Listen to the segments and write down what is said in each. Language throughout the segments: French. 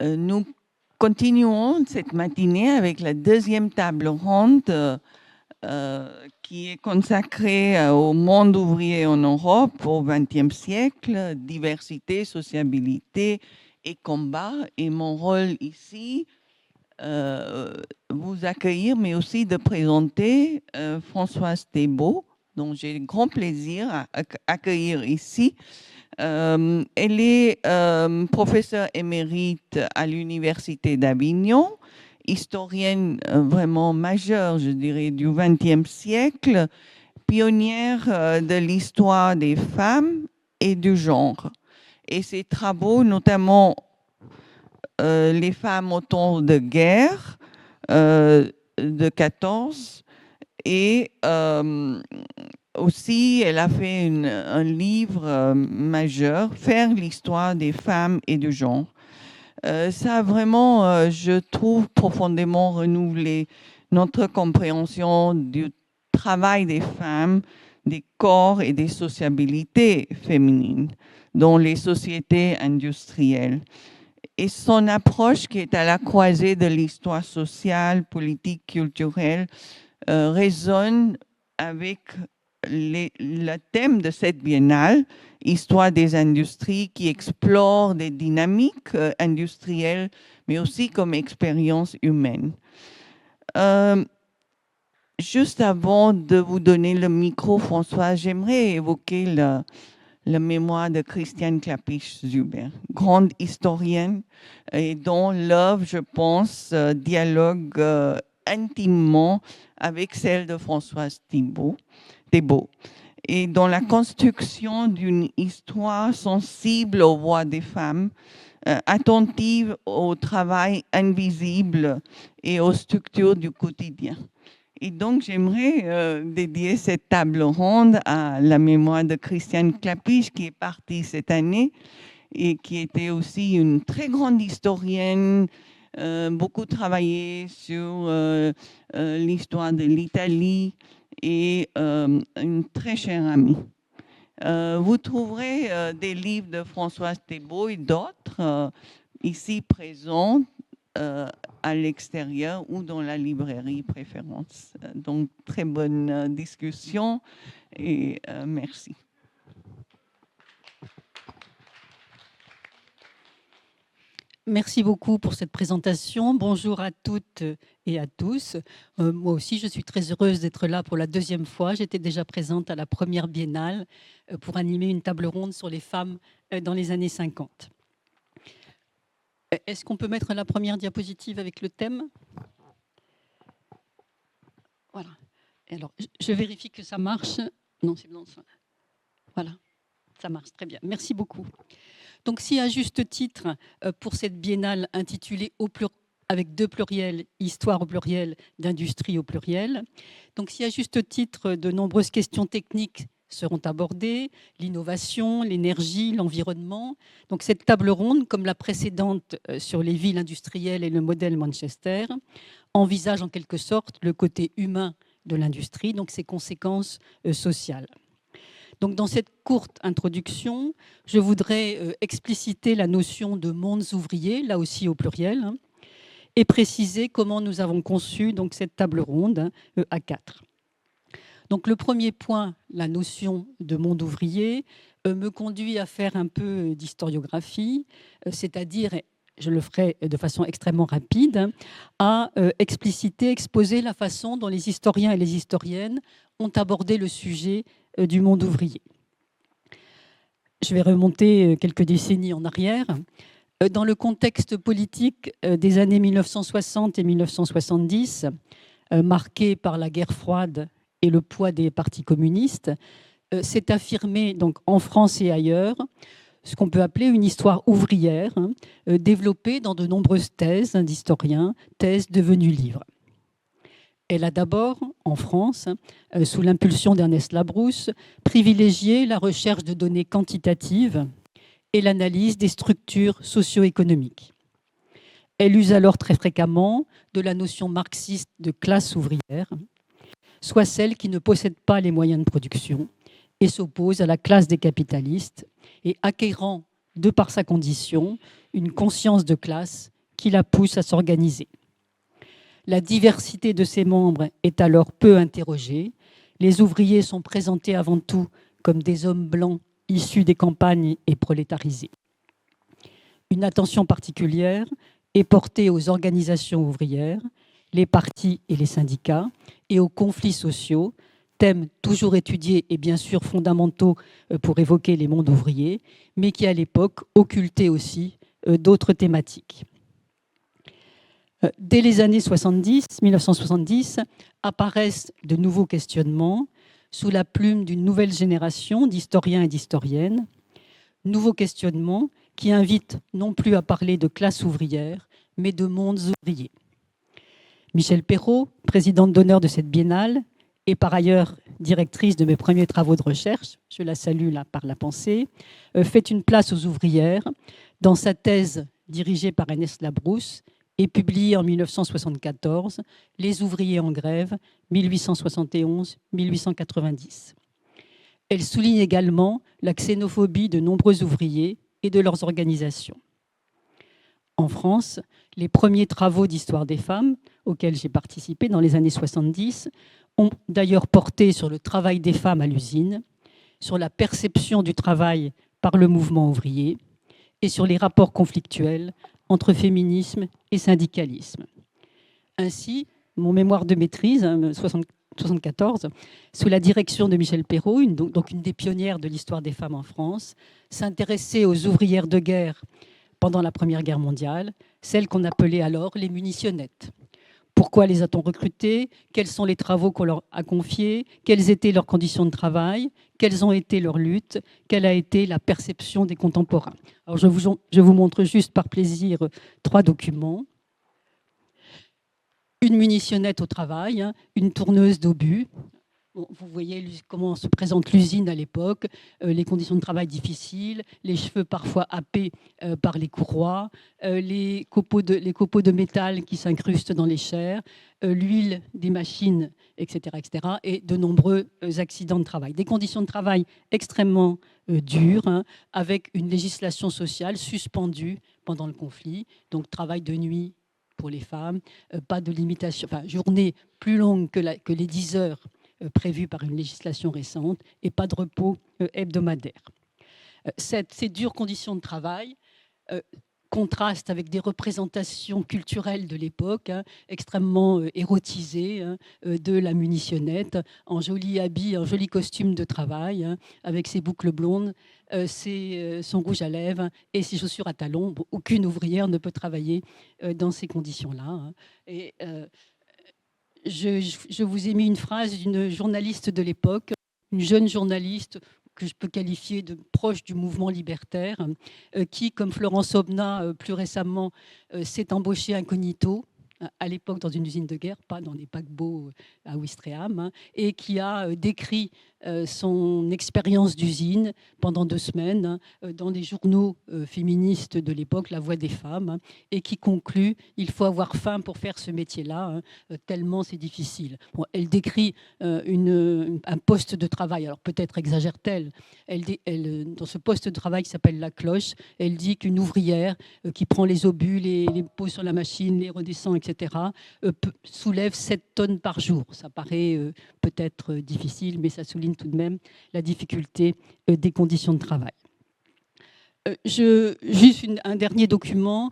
Nous continuons cette matinée avec la deuxième table ronde qui est consacrée au monde ouvrier en Europe au XXe siècle, diversité, sociabilité et combat. Et mon rôle ici, vous accueillir, mais aussi de présenter Françoise Thébault, dont j'ai le grand plaisir à accueillir ici. Elle est professeure émérite à l'Université d'Avignon, historienne vraiment majeure, je dirais, du XXe siècle, pionnière de l'histoire des femmes et du genre. Et ses travaux, notamment les femmes au temps de guerre de 14 et aussi, elle a fait un livre majeur, Faire l'histoire des femmes et du genre. Ça a vraiment, je trouve, profondément renouvelé notre compréhension du travail des femmes, des corps et des sociabilités féminines dans les sociétés industrielles. Et son approche, qui est à la croisée de l'histoire sociale, politique, culturelle, résonne avec le thème de cette biennale, Histoire des industries, qui explore des dynamiques industrielles, mais aussi comme expérience humaine. Juste avant de vous donner le micro, François, j'aimerais évoquer la mémoire de Christiane Klapisch-Zuber, grande historienne et dont l'œuvre, je pense, dialogue intimement avec celle de Françoise Thébault, et dans la construction d'une histoire sensible aux voix des femmes, attentive au travail invisible et aux structures du quotidien. Et donc, j'aimerais dédier cette table ronde à la mémoire de Christiane Klapisch, qui est partie cette année et qui était aussi une très grande historienne, beaucoup travaillé sur l'histoire de l'Italie et une très chère amie. Vous trouverez des livres de Françoise Thébault et d'autres ici présents à l'extérieur ou dans la librairie préférence. Donc, très bonne discussion et merci. Merci beaucoup pour cette présentation. Bonjour à toutes et à tous. Moi aussi, je suis très heureuse d'être là pour la deuxième fois. J'étais déjà présente à la première biennale pour animer une table ronde sur les femmes dans les années 50. Est-ce qu'on peut mettre la première diapositive avec le thème ? Voilà. Alors, je vérifie que ça marche. Non, c'est bon. Voilà, ça marche très bien. Merci beaucoup. Donc, si à juste titre, pour cette biennale intitulée avec deux pluriels, histoire au pluriel, d'industrie au pluriel, donc si à juste titre, de nombreuses questions techniques seront abordées, l'innovation, l'énergie, l'environnement. Donc, cette table ronde, comme la précédente sur les villes industrielles et le modèle Manchester, envisage en quelque sorte le côté humain de l'industrie, donc ses conséquences sociales. Donc, dans cette courte introduction, je voudrais expliciter la notion de mondes ouvriers, là aussi au pluriel, et préciser comment nous avons conçu donc, cette table ronde à 4. Donc, le premier point, la notion de monde ouvrier, me conduit à faire un peu d'historiographie, c'est-à-dire, je le ferai de façon extrêmement rapide, à expliciter, exposer la façon dont les historiens et les historiennes ont abordé le sujet du monde ouvrier. Je vais remonter quelques décennies en arrière. Dans le contexte politique des années 1960 et 1970, marqué par la guerre froide et le poids des partis communistes, s'est affirmé donc, en France et ailleurs ce qu'on peut appeler une histoire ouvrière, développée dans de nombreuses thèses d'historiens, thèses devenues livres. Elle a d'abord, en France, sous l'impulsion d'Ernest Labrousse, privilégié la recherche de données quantitatives et l'analyse des structures socio-économiques. Elle use alors très fréquemment de la notion marxiste de classe ouvrière, soit celle qui ne possède pas les moyens de production et s'oppose à la classe des capitalistes et acquérant, de par sa condition, une conscience de classe qui la pousse à s'organiser. La diversité de ses membres est alors peu interrogée. Les ouvriers sont présentés avant tout comme des hommes blancs issus des campagnes et prolétarisés. Une attention particulière est portée aux organisations ouvrières, les partis et les syndicats, et aux conflits sociaux, thèmes toujours étudiés et bien sûr fondamentaux pour évoquer les mondes ouvriers, mais qui à l'époque occultaient aussi d'autres thématiques. Dès les années 1970, apparaissent de nouveaux questionnements sous la plume d'une nouvelle génération d'historiens et d'historiennes, nouveaux questionnements qui invitent non plus à parler de classe ouvrière, mais de mondes ouvriers. Michèle Perrault, présidente d'honneur de cette biennale, et par ailleurs directrice de mes premiers travaux de recherche, je la salue là par la pensée, fait une place aux ouvrières dans sa thèse dirigée par Ernest Labrousse et publiée en 1974, Les ouvriers en grève, 1871-1890. Elle souligne également la xénophobie de nombreux ouvriers et de leurs organisations. En France, les premiers travaux d'histoire des femmes, auxquels j'ai participé dans les années 70, ont d'ailleurs porté sur le travail des femmes à l'usine, sur la perception du travail par le mouvement ouvrier et sur les rapports conflictuels entre féminisme et syndicalisme. Ainsi, mon mémoire de maîtrise, 1974, sous la direction de Michèle Perrault, donc une des pionnières de l'histoire des femmes en France, s'intéressait aux ouvrières de guerre pendant la Première Guerre mondiale, celles qu'on appelait alors les munitionnettes. Pourquoi les a-t-on recrutées? Quels sont les travaux qu'on leur a confiés? Quelles étaient leurs conditions de travail? Quelles ont été leurs luttes? Quelle a été la perception des contemporains? Alors je vous montre juste par plaisir 3 documents. Une munitionnette au travail, une tourneuse d'obus. Bon, vous voyez comment se présente l'usine à l'époque, les conditions de travail difficiles, les cheveux parfois happés par les courroies, les copeaux de métal qui s'incrustent dans les chairs, l'huile des machines, etc., etc., et de nombreux accidents de travail. Des conditions de travail extrêmement dures, avec une législation sociale suspendue pendant le conflit, donc travail de nuit pour les femmes, pas de limitation, enfin journée plus longue que les 10 heures prévues par une législation récente et pas de repos hebdomadaire. Ces dures conditions de travail contrastent avec des représentations culturelles de l'époque, extrêmement érotisées, de la munitionnette, en joli habit, en joli costume de travail, avec ses boucles blondes, son rouge à lèvres et ses chaussures à talons. Bon, aucune ouvrière ne peut travailler dans ces conditions-là. Et je vous ai mis une phrase d'une journaliste de l'époque, une jeune journaliste que je peux qualifier de proche du mouvement libertaire, qui, comme Florence Aubenas plus récemment, s'est embauchée incognito, à l'époque dans une usine de guerre, pas dans les paquebots à Ouistreham, et qui a décrit son expérience d'usine pendant 2 semaines dans des journaux féministes de l'époque, La Voix des femmes, et qui conclut « Il faut avoir faim pour faire ce métier-là, tellement c'est difficile ». Bon, elle décrit un poste de travail, alors peut-être exagère-t-elle, dans ce poste de travail qui s'appelle La Cloche, elle dit qu'une ouvrière qui prend les obus, les pose sur la machine, les redescend, etc., soulève 7 tonnes par jour. Ça paraît peut-être difficile, mais ça souligne tout de même la difficulté des conditions de travail. Juste un dernier document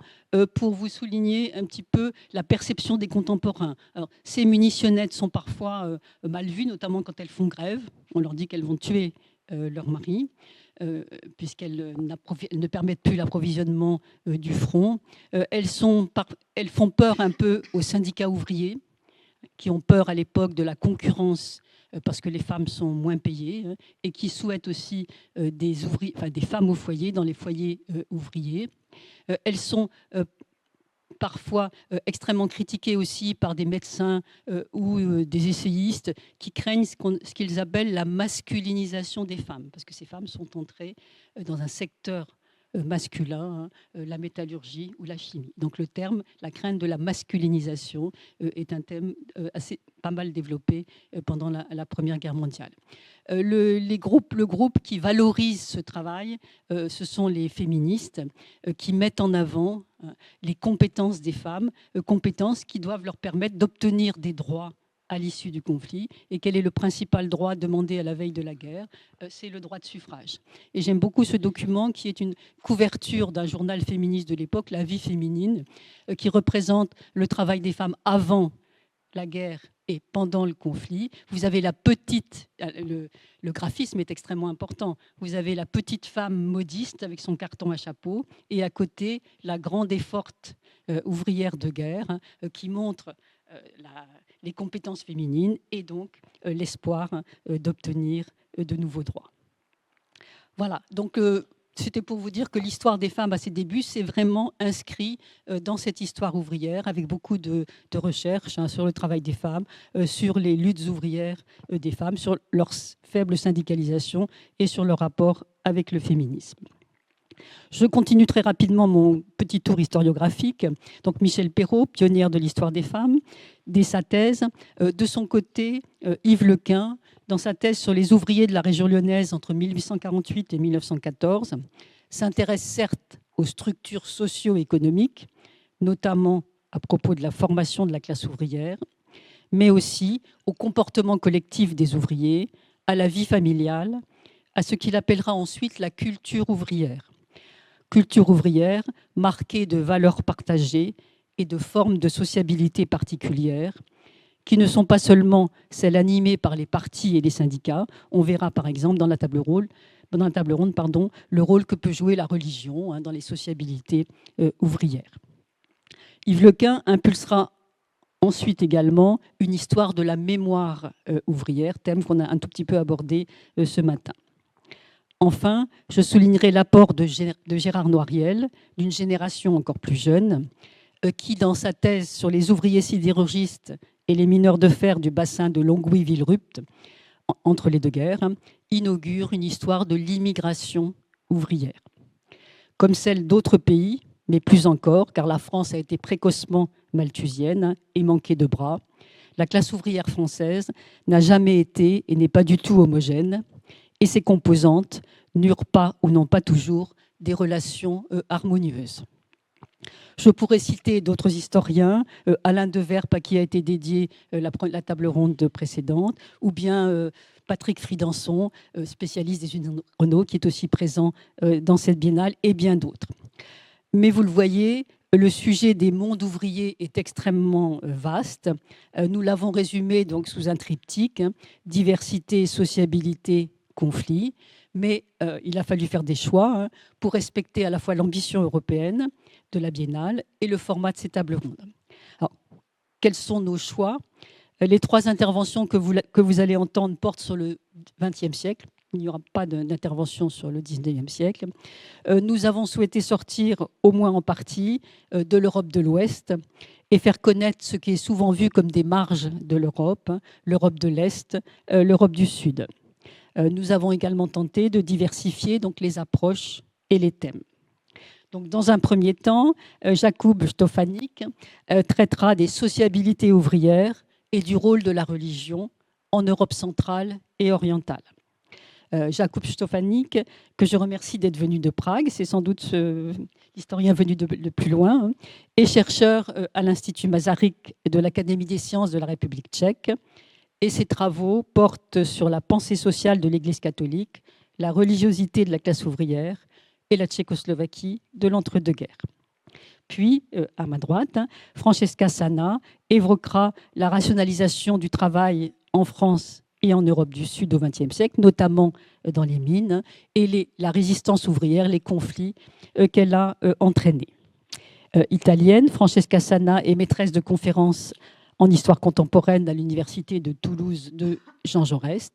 pour vous souligner un petit peu la perception des contemporains. Alors, ces munitionnettes sont parfois mal vues, notamment quand elles font grève. On leur dit qu'elles vont tuer leur mari, puisqu'elles ne permettent plus l'approvisionnement du front. Elles font peur un peu aux syndicats ouvriers, qui ont peur à l'époque de la concurrence parce que les femmes sont moins payées, et qui souhaitent aussi des femmes au foyer, dans les foyers ouvriers. Elles sont parfois extrêmement critiquées aussi par des médecins ou des essayistes qui craignent ce qu'ils appellent la masculinisation des femmes, parce que ces femmes sont entrées dans un secteur masculin, la métallurgie ou la chimie. Donc la crainte de la masculinisation est un thème assez pas mal développé pendant la Première Guerre mondiale. Le groupe qui valorise ce travail, ce sont les féministes qui mettent en avant les compétences des femmes, compétences qui doivent leur permettre d'obtenir des droits à l'issue du conflit. Et quel est le principal droit demandé à la veille de la guerre? C'est le droit de suffrage. Et j'aime beaucoup ce document qui est une couverture d'un journal féministe de l'époque, La Vie féminine, qui représente le travail des femmes avant la guerre et pendant le conflit. Vous avez le graphisme est extrêmement important. Vous avez la petite femme modiste avec son carton à chapeau et à côté la grande et forte ouvrière de guerre qui montre les compétences féminines et donc l'espoir d'obtenir de nouveaux droits. Voilà, donc c'était pour vous dire que l'histoire des femmes à ses débuts, c'est vraiment inscrit dans cette histoire ouvrière avec beaucoup de recherches sur le travail des femmes, sur les luttes ouvrières des femmes, sur leur faible syndicalisation et sur leur rapport avec le féminisme. Je continue très rapidement mon petit tour historiographique. Donc Michel Perrault, pionnière de l'histoire des femmes, dès sa thèse. De son côté, Yves Lequin, dans sa thèse sur les ouvriers de la région lyonnaise entre 1848 et 1914, s'intéresse certes aux structures socio-économiques, notamment à propos de la formation de la classe ouvrière, mais aussi au comportement collectif des ouvriers, à la vie familiale, à ce qu'il appellera ensuite la culture ouvrière. Culture ouvrière marquée de valeurs partagées et de formes de sociabilité particulières qui ne sont pas seulement celles animées par les partis et les syndicats. On verra par exemple dans la table ronde, le rôle que peut jouer la religion dans les sociabilités ouvrières. Yves Lequin impulsera ensuite également une histoire de la mémoire ouvrière, thème qu'on a un tout petit peu abordé ce matin. Enfin, je soulignerai l'apport de Gérard Noiriel, d'une génération encore plus jeune, qui, dans sa thèse sur les ouvriers sidérurgistes et les mineurs de fer du bassin de Longwy-Villerupt, entre les deux guerres, inaugure une histoire de l'immigration ouvrière. Comme celle d'autres pays, mais plus encore, car la France a été précocement malthusienne et manquait de bras, la classe ouvrière française n'a jamais été et n'est pas du tout homogène, et ses composantes n'eurent pas ou n'ont pas toujours des relations harmonieuses. Je pourrais citer d'autres historiens, Alain Deverpe, à qui a été dédiée la table ronde précédente, ou bien Patrick Fridanson, spécialiste des usines Renault, qui est aussi présent dans cette biennale, et bien d'autres. Mais vous le voyez, le sujet des mondes ouvriers est extrêmement vaste. Nous l'avons résumé donc sous un triptyque, diversité, sociabilité, conflit, mais il a fallu faire des choix pour respecter à la fois l'ambition européenne de la biennale et le format de ces tables rondes. Alors, quels sont nos choix? Les trois interventions que vous allez entendre portent sur le XXe siècle. Il n'y aura pas d'intervention sur le XIXe siècle. Nous avons souhaité sortir, au moins en partie, de l'Europe de l'Ouest et faire connaître ce qui est souvent vu comme des marges de l'Europe, l'Europe de l'Est, l'Europe du Sud. Nous avons également tenté de diversifier donc, les approches et les thèmes. Donc, dans un premier temps, Jakub Štefánik traitera des sociabilités ouvrières et du rôle de la religion en Europe centrale et orientale. Jakub Štefánik, que je remercie d'être venu de Prague, c'est sans doute l'historien venu de plus loin, est chercheur à l'Institut Masaryk de l'Académie des sciences de la République tchèque, et ses travaux portent sur la pensée sociale de l'Église catholique, la religiosité de la classe ouvrière et la Tchécoslovaquie de l'entre-deux-guerres. Puis, à ma droite, Francesca Sana évoquera la rationalisation du travail en France et en Europe du Sud au XXe siècle, notamment dans les mines, et la résistance ouvrière, les conflits qu'elle a entraînés. Italienne, Francesca Sana est maîtresse de conférences en histoire contemporaine à l'université de Toulouse de Jean Jaurès,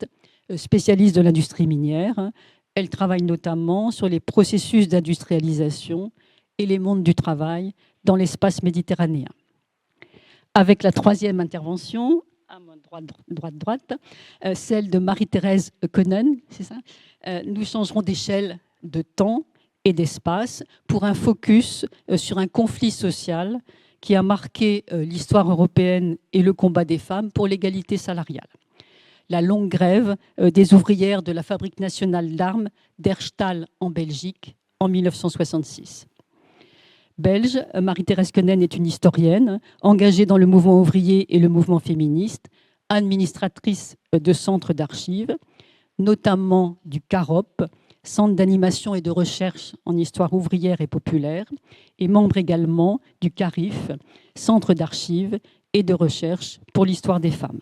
spécialiste de l'industrie minière. Elle travaille notamment sur les processus d'industrialisation et les mondes du travail dans l'espace méditerranéen. Avec la troisième intervention, à ma droite, celle de Marie-Thérèse Koenen, c'est ça, nous changerons d'échelle de temps et d'espace pour un focus sur un conflit social qui a marqué l'histoire européenne et le combat des femmes pour l'égalité salariale. La longue grève des ouvrières de la fabrique nationale d'armes d'Herstal en Belgique en 1966. Belge, Marie-Thérèse Quenen est une historienne engagée dans le mouvement ouvrier et le mouvement féministe, administratrice de centres d'archives, notamment du CAROP, Centre d'animation et de recherche en histoire ouvrière et populaire, et membre également du CARIF, Centre d'archives et de recherche pour l'histoire des femmes.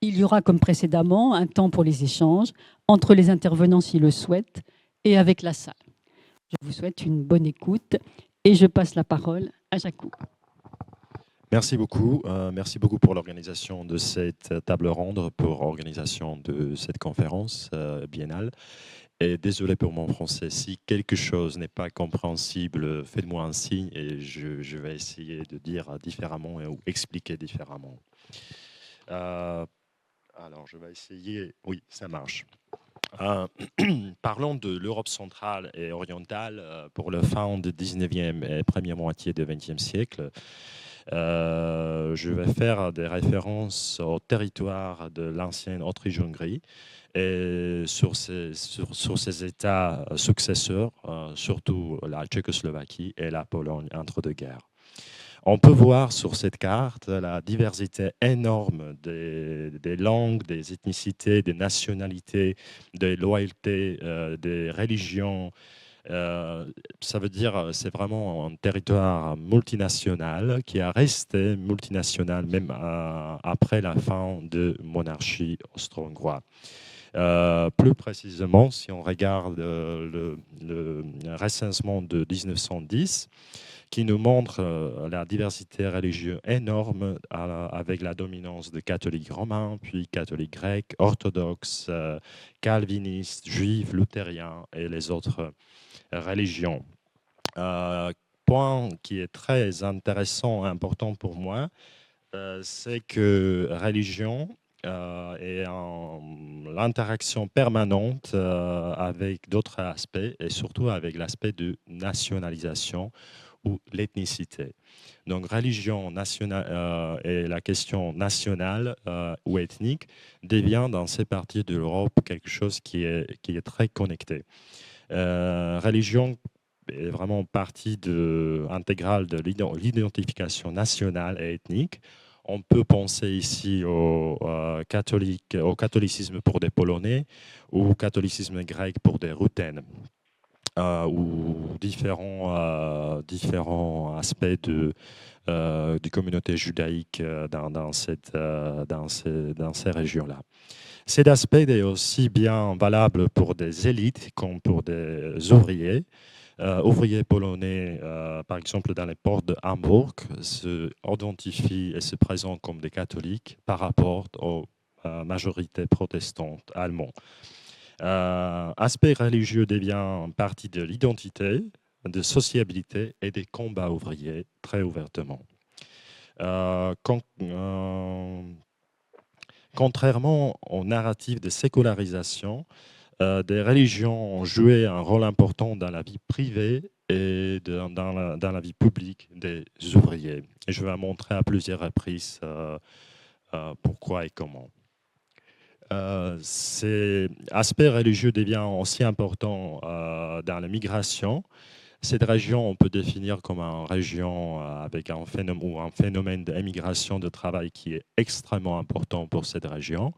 Il y aura, comme précédemment, un temps pour les échanges entre les intervenants s'ils le souhaitent et avec la salle. Je vous souhaite une bonne écoute et je passe la parole à Jacou. Merci beaucoup. Merci beaucoup pour l'organisation de cette table ronde, pour l'organisation de cette conférence biennale. Et désolé pour mon français. Si quelque chose n'est pas compréhensible, faites-moi un signe et je vais essayer de dire différemment ou expliquer différemment. Alors, je vais essayer. Oui, ça marche. Parlons de l'Europe centrale et orientale pour la fin du 19e et première moitié du 20e siècle. Je vais faire des références au territoire de l'ancienne Autriche-Hongrie et sur ses États successeurs, surtout la Tchécoslovaquie et la Pologne entre deux guerres. On peut voir sur cette carte la diversité énorme des langues, des ethnicités, des nationalités, des loyautés, des religions. Ça veut dire c'est vraiment un territoire multinational qui a resté multinational même après la fin de monarchie austro-hongroise. Plus précisément, si on regarde le recensement de 1910, qui nous montre la diversité religieuse énorme avec la dominance de catholiques romains, puis catholiques grecs, orthodoxes, calvinistes, juifs, luthériens et les autres religions. Point qui est très intéressant et important pour moi, c'est que religion et l'interaction permanente avec d'autres aspects et surtout avec l'aspect de nationalisation ou l'ethnicité. Donc religion nationale et la question nationale ou ethnique devient dans ces parties de l'Europe quelque chose qui est très connecté. Religion est vraiment partie intégrale de l'identification nationale et ethnique. On peut penser ici au catholicisme pour des Polonais ou au catholicisme grec pour des Ruthènes. Ou différents aspects de communauté judaïque dans ces régions-là. Cet aspect est aussi bien valable pour des élites comme pour des ouvriers. Ouvriers polonais, par exemple, dans les ports de Hambourg, se identifient et se présentent comme des catholiques par rapport aux majorités protestantes allemandes. Aspect religieux devient partie de l'identité, de sociabilité et des combats ouvriers très ouvertement. Contrairement au narratif de sécularisation, des religions ont joué un rôle important dans la vie privée et dans la vie publique des ouvriers. Et je vais montrer à plusieurs reprises pourquoi et comment. Cet aspect religieux devient aussi important dans la migration. Cette région, on peut définir comme une région avec un phénomène d'émigration de travail qui est extrêmement important pour cette région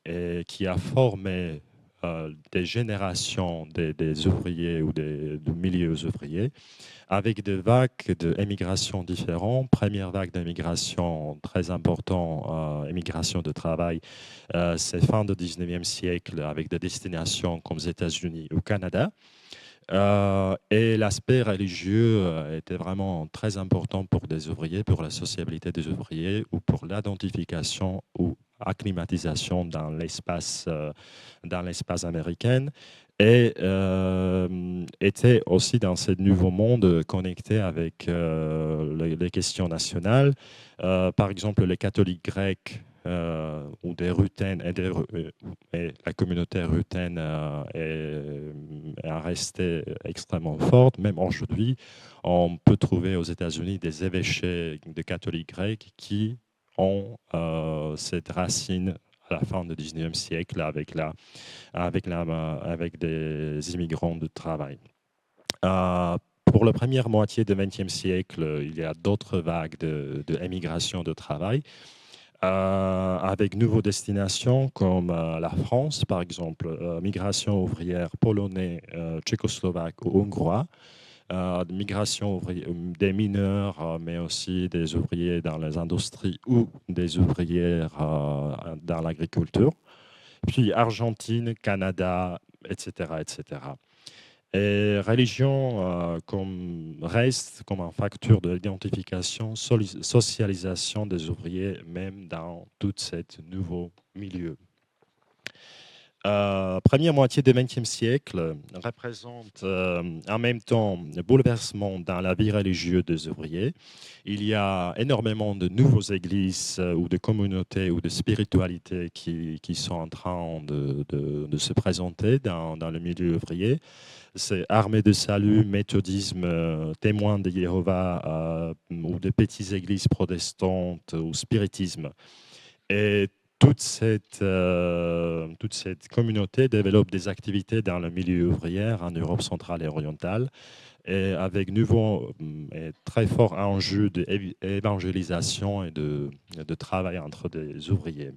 et qui a formé des générations des ouvriers ou des milieux ouvriers avec des vagues d'émigration différentes. Première vague d'émigration très importante, émigration de travail, c'est fin du 19e siècle avec des destinations comme les États-Unis ou Canada. Et l'aspect religieux était vraiment très important pour des ouvriers, pour la sociabilité des ouvriers ou pour l'identification ou acclimatisation dans l'espace américain et était aussi dans ce nouveau monde connecté avec les questions nationales. Par exemple, les catholiques grecs ou des rutènes et la communauté rutène a resté extrêmement forte. Même aujourd'hui, on peut trouver aux États-Unis des évêchés de catholiques grecs qui ont cette racine à la fin du 19e siècle avec des immigrants de travail. Pour la première moitié du XXe siècle, il y a d'autres vagues d'émigration de travail avec nouvelles destinations comme la France, par exemple, migration ouvrière polonais, tchécoslovaque ou hongrois, migration des mineurs, mais aussi des ouvriers dans les industries ou des ouvrières dans l'agriculture, puis Argentine, Canada, etc., etc. Et religion reste comme un facteur de l'identification, socialisation des ouvriers, même dans tout ce nouveau milieu. Première moitié du XXe siècle représente en même temps le bouleversement dans la vie religieuse des ouvriers. Il y a énormément de nouvelles églises ou de communautés ou de spiritualités qui sont en train de se présenter dans le milieu ouvrier. C'est Armée de Salut, Méthodisme, Témoins de Jéhovah ou de petites églises protestantes ou spiritisme. Et toute cette communauté développe des activités dans le milieu ouvrier en Europe centrale et orientale, et avec nouveau et très fort enjeu d'évangélisation et de travail entre des ouvriers.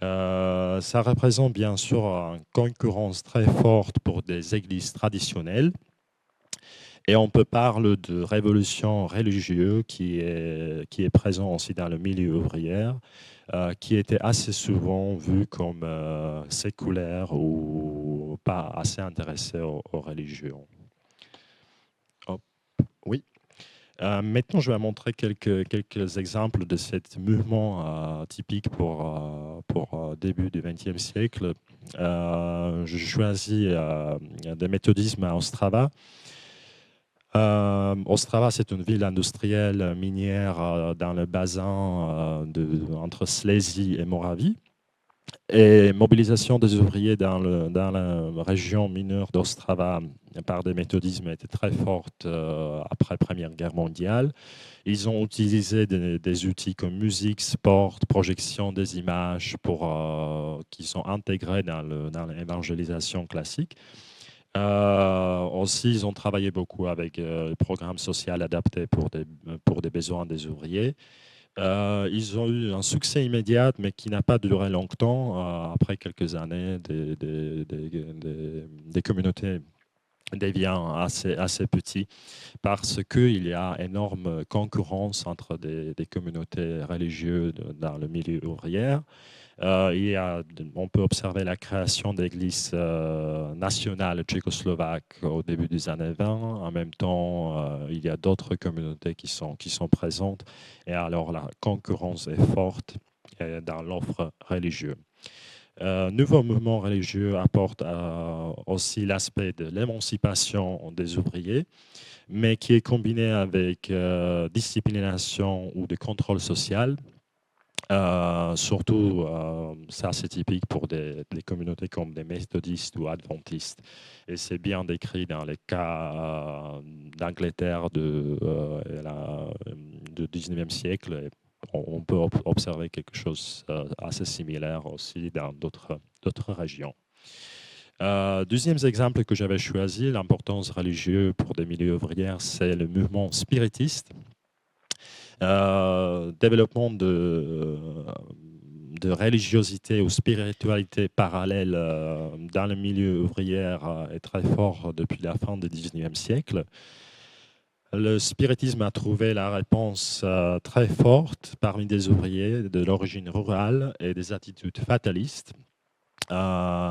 Ça représente bien sûr une concurrence très forte pour des églises traditionnelles. Et on peut parler de révolution religieuse qui est présente aussi dans le milieu ouvrier, qui était assez souvent vue comme séculaire ou pas assez intéressée aux religions. Hop, oui. Maintenant, je vais montrer quelques exemples de ce mouvement typique pour début du XXe siècle. Je choisis des méthodismes à Ostrava. Ostrava, c'est une ville industrielle minière dans le bassin entre Silésie et Moravie. Et mobilisation des ouvriers dans la région mineure d'Ostrava par des méthodismes était très forte après la Première Guerre mondiale. Ils ont utilisé des outils comme musique, sport, projection des images qui sont intégrés dans l'évangélisation classique. Aussi, ils ont travaillé beaucoup avec le programme social adapté pour des besoins des ouvriers. Ils ont eu un succès immédiat, mais qui n'a pas duré longtemps. Après quelques années, des communautés deviennent assez petites parce qu'il y a énorme concurrence entre des communautés religieuses dans le milieu ouvrier. On peut observer la création d'églises nationales tchécoslovaques au début des années 20. En même temps, il y a d'autres communautés qui sont présentes. Et alors, la concurrence est forte dans l'offre religieuse. Nouveau mouvement religieux apporte aussi l'aspect de l'émancipation des ouvriers, mais qui est combiné avec disciplination ou de contrôle social. Surtout, ça c'est typique pour des communautés comme des méthodistes ou adventistes. Et c'est bien décrit dans les cas d'Angleterre du 19e siècle. Et on peut observer quelque chose assez similaire aussi dans d'autres régions. Deuxième exemple que j'avais choisi, l'importance religieuse pour des milieux ouvriers, c'est le mouvement spiritiste. Développement de religiosité ou spiritualité parallèle dans le milieu ouvrier est très fort depuis la fin du 19e siècle. Le spiritisme a trouvé la réponse très forte parmi des ouvriers de l'origine rurale et des attitudes fatalistes,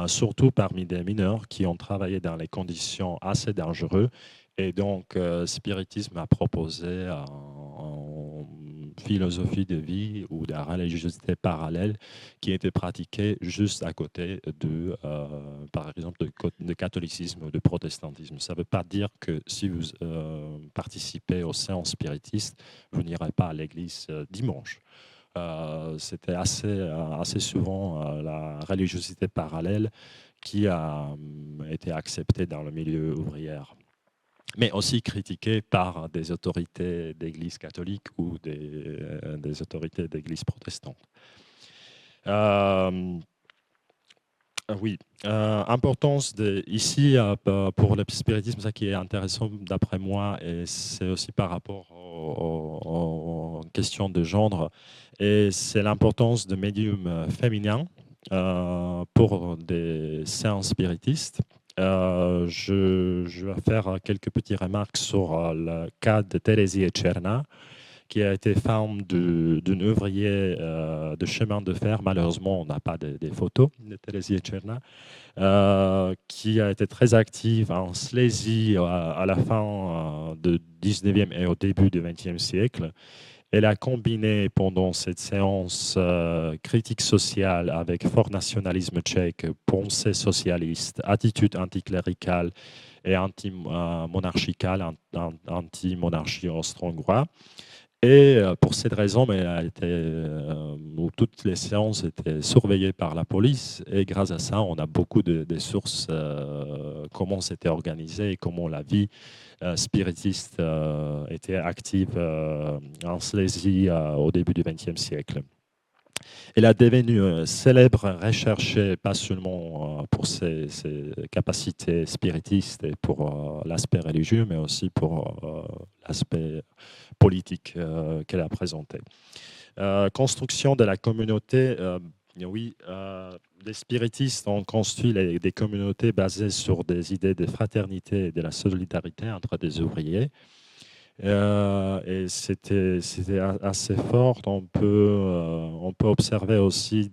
surtout parmi des mineurs qui ont travaillé dans des conditions assez dangereuses. Et donc, le spiritisme a proposé une philosophie de vie ou de la religiosité parallèle qui était pratiquée juste à côté par exemple, de catholicisme ou de protestantisme. Ça ne veut pas dire que si vous participez aux séances spiritistes, vous n'irez pas à l'église dimanche. c'était assez souvent la religiosité parallèle qui a été acceptée dans le milieu ouvrier, mais aussi critiquée par des autorités d'église catholique ou des autorités d'église protestante. Oui, importance ici pour le spiritisme, ça qui est intéressant d'après moi, et c'est aussi par rapport aux questions de genre, et c'est l'importance de médiums féminins pour des séances spiritistes. Je vais faire quelques petites remarques sur le cas de Teresia Tcherna, qui a été femme d'une ouvrier de chemin de fer. Malheureusement, on n'a pas des photos de Teresia Tcherna, qui a été très active en Silésie à la fin du 19e et au début du 20e siècle. Elle a combiné pendant cette séance critique sociale avec fort nationalisme tchèque, pensée socialiste, attitude anticléricale et anti-monarchicale, anti-monarchie austro-hongroise. Et pour cette raison, toutes les séances étaient surveillées par la police. Et grâce à ça, on a beaucoup de sources, comment c'était organisé et comment la vie spiritiste était active en Silésie au début du XXe siècle. Elle est devenue célèbre, recherchée, pas seulement pour ses capacités spiritistes et pour l'aspect religieux, mais aussi pour l'aspect politique qu'elle a présenté. Construction de la communauté, oui, les spiritistes ont construit des communautés basées sur des idées de fraternité et de la solidarité entre des ouvriers. Et c'était assez fort. On peut observer aussi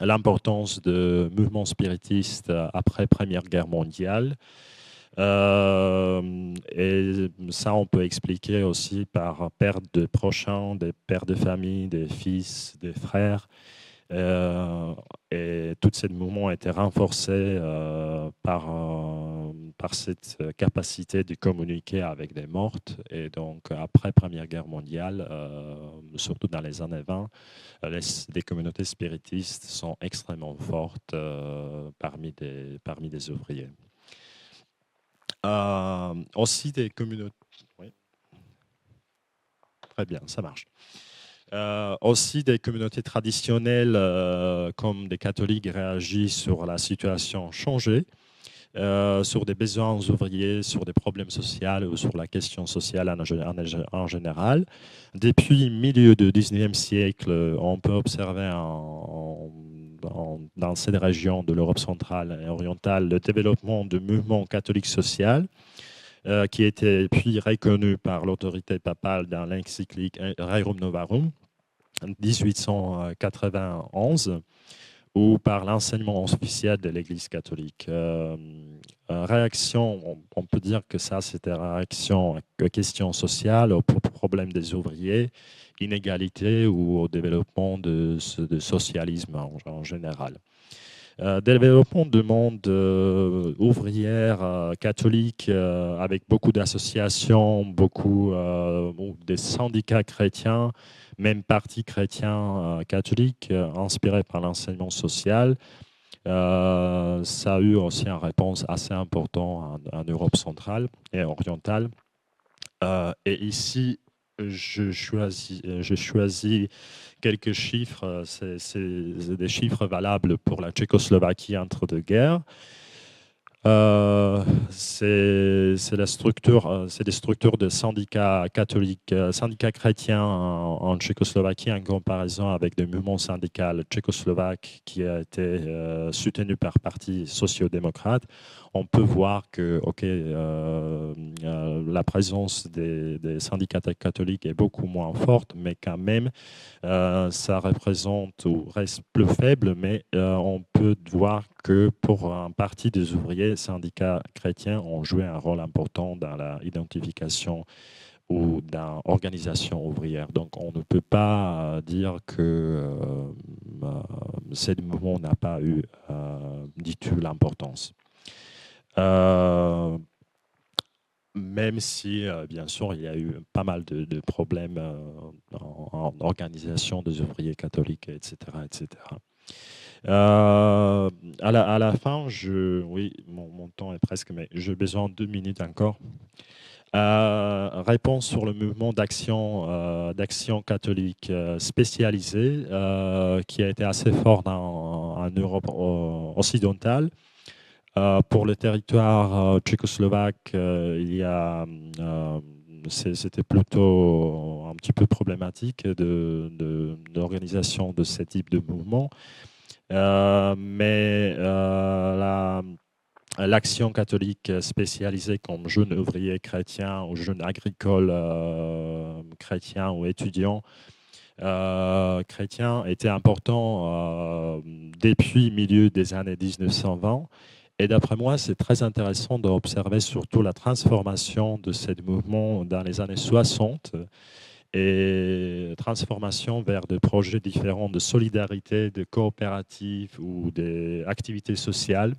l'importance de mouvements spiritistes après Première Guerre mondiale. Et ça, on peut expliquer aussi par perte de prochains, des pères de famille, des fils, des frères. Et tout ce mouvement a été renforcé par cette capacité de communiquer avec des mortes. Et donc, après Première Guerre mondiale, surtout dans les années 20, les communautés spiritistes sont extrêmement fortes parmi des ouvriers. Aussi des communautés. Oui. Très bien, ça marche. Aussi des communautés traditionnelles comme des catholiques réagissent sur la situation changée, sur des besoins ouvriers, sur des problèmes sociaux ou sur la question sociale en général. Depuis le milieu du 19e siècle, on peut observer dans cette région de l'Europe centrale et orientale le développement du mouvement catholique social, qui a été puis reconnu par l'autorité papale dans l'encyclique Rerum Novarum en 1891 ou par l'enseignement officiel de l'Église catholique. Réaction, on peut dire que ça, c'était une réaction aux questions sociales, aux problèmes des ouvriers, inégalités ou au développement de socialisme en général. Développement du monde ouvrière catholique avec beaucoup d'associations, beaucoup des syndicats chrétiens, même partis chrétiens catholiques inspirés par l'enseignement social. Ça a eu aussi une réponse assez importante en Europe centrale et orientale. Et ici, je choisis quelques chiffres. C'est des chiffres valables pour la Tchécoslovaquie entre deux guerres. C'est des structures de syndicats catholiques, syndicats chrétiens en Tchécoslovaquie en comparaison avec des mouvements syndicaux tchécoslovaques qui a été soutenu par partis sociaux-démocrates. On peut voir que la présence des syndicats catholiques est beaucoup moins forte, mais quand même, ça représente ou reste plus faible, mais on peut voir que pour un parti des ouvriers, les syndicats chrétiens ont joué un rôle important dans l'identification ou dans l'organisation ouvrière. Donc on ne peut pas dire que ce mouvement n'a pas eu du tout l'importance. même si, bien sûr, il y a eu pas mal de problèmes en organisation des ouvriers catholiques, etc. etc. À la fin, oui, mon temps est presque, mais j'ai besoin de 2 minutes encore. Réponse sur le mouvement d'action catholique spécialisé qui a été assez fort en Europe occidentale. Pour le territoire tchécoslovaque, c'était plutôt un petit peu problématique d'organisation de ce type de mouvement. Mais l'action catholique spécialisée comme jeune ouvrier chrétien ou jeune agricole chrétien ou étudiant chrétien était important depuis le milieu des années 1920. Et d'après moi, c'est très intéressant d'observer surtout la transformation de ce mouvement dans les années 60 et transformation vers des projets différents de solidarité, de coopératives ou d'activités sociales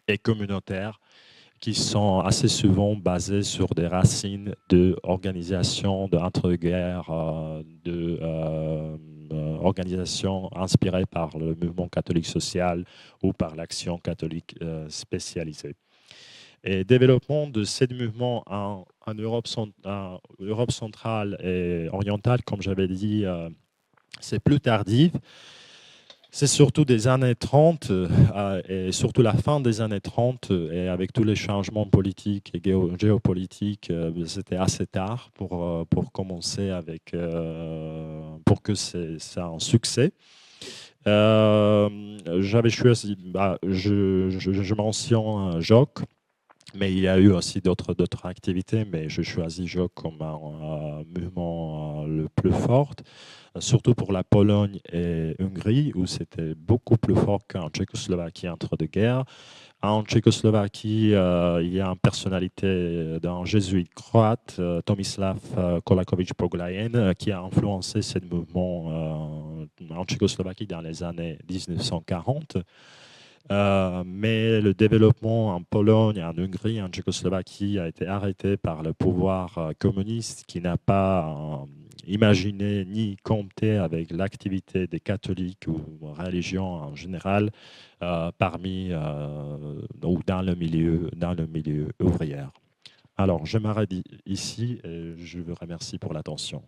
et communautaires qui sont assez souvent basées sur des racines d'organisations d'entre-guerres, organisations inspirées par le mouvement catholique social ou par l'action catholique spécialisée. Et développement de ces mouvements en Europe centrale et orientale, comme j'avais dit, c'est plus tardif. C'est surtout des années 30 et surtout la fin des années 30 et avec tous les changements politiques et géopolitiques, c'était assez tard pour commencer pour que c'est un succès. J'avais choisi, je mentionne JOC, mais il y a eu aussi d'autres activités, mais je choisis JOC comme un mouvement le plus fort, surtout pour la Pologne et Hongrie, où c'était beaucoup plus fort qu'en Tchécoslovaquie entre deux guerres. En Tchécoslovaquie, il y a une personnalité d'un jésuite croate, Tomislav Kolakovic-Poglajen, qui a influencé ce mouvement en Tchécoslovaquie dans les années 1940. Mais le développement en Pologne, en Hongrie, en Tchécoslovaquie a été arrêté par le pouvoir communiste qui n'a pas imaginé ni compté avec l'activité des catholiques ou religions en général parmi ou dans le milieu ouvrier. Alors, je m'arrête ici et je vous remercie pour l'attention.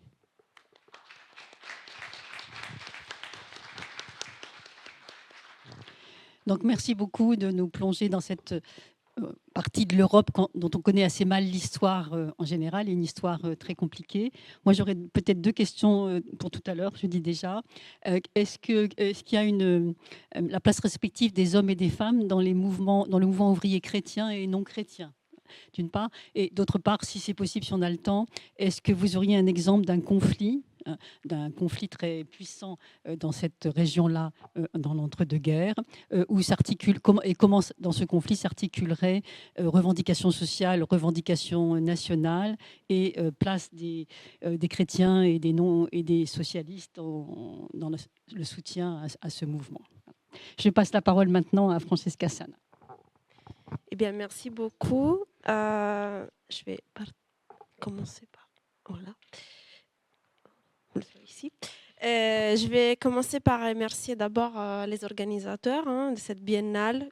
Donc, merci beaucoup de nous plonger dans cette partie de l'Europe dont on connaît assez mal l'histoire en général, et une histoire très compliquée. Moi, j'aurais peut-être 2 questions pour tout à l'heure, je dis déjà. Est-ce qu'il y a la place respective des hommes et des femmes dans le mouvement ouvrier chrétien et non chrétien, d'une part, et d'autre part, si c'est possible, si on a le temps, est-ce que vous auriez un exemple d'un conflit très puissant dans cette région-là, dans l'entre-deux-guerres, où s'articule, comment dans ce conflit s'articulerait revendications sociales, revendications nationales et place des chrétiens et des socialistes dans le soutien à ce mouvement. Je passe la parole maintenant à Francesca Sana. Eh bien, merci beaucoup. Je vais commencer par... Voilà. Ici. Je vais commencer par remercier d'abord les organisateurs de cette biennale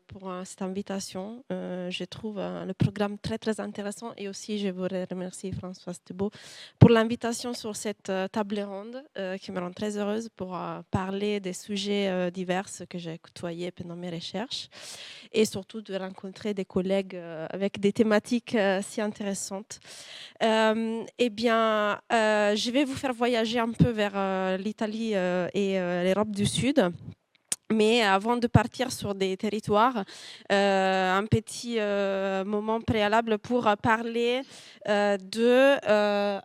pour cette invitation. Je trouve le programme très, très intéressant et aussi je voudrais remercier Françoise Thibault pour l'invitation sur cette table ronde qui me rend très heureuse pour parler des sujets divers que j'ai côtoyés pendant mes recherches et surtout de rencontrer des collègues avec des thématiques si intéressantes. Eh bien, je vais vous faire voyager un peu vers l'Italie et l'Europe du Sud. Mais avant de partir sur des territoires, un petit moment préalable pour parler de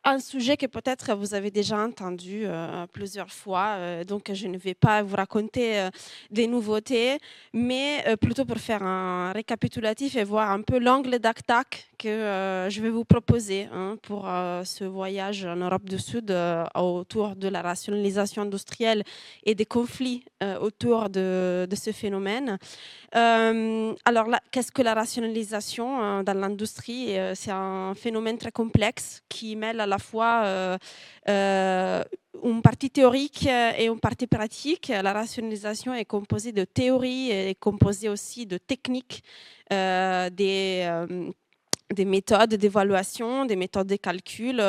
un sujet que peut-être vous avez déjà entendu plusieurs fois, donc je ne vais pas vous raconter des nouveautés, mais plutôt pour faire un récapitulatif et voir un peu l'angle d'attaque que je vais vous proposer pour ce voyage en Europe du Sud autour de la rationalisation industrielle et des conflits autour de ce phénomène. Alors, qu'est-ce que la rationalisation dans l'industrie? C'est un phénomène très complexe qui mêle à la fois une partie théorique et une partie pratique. La rationalisation est composée de théorie et composée aussi de techniques, des méthodes d'évaluation, des méthodes de calcul,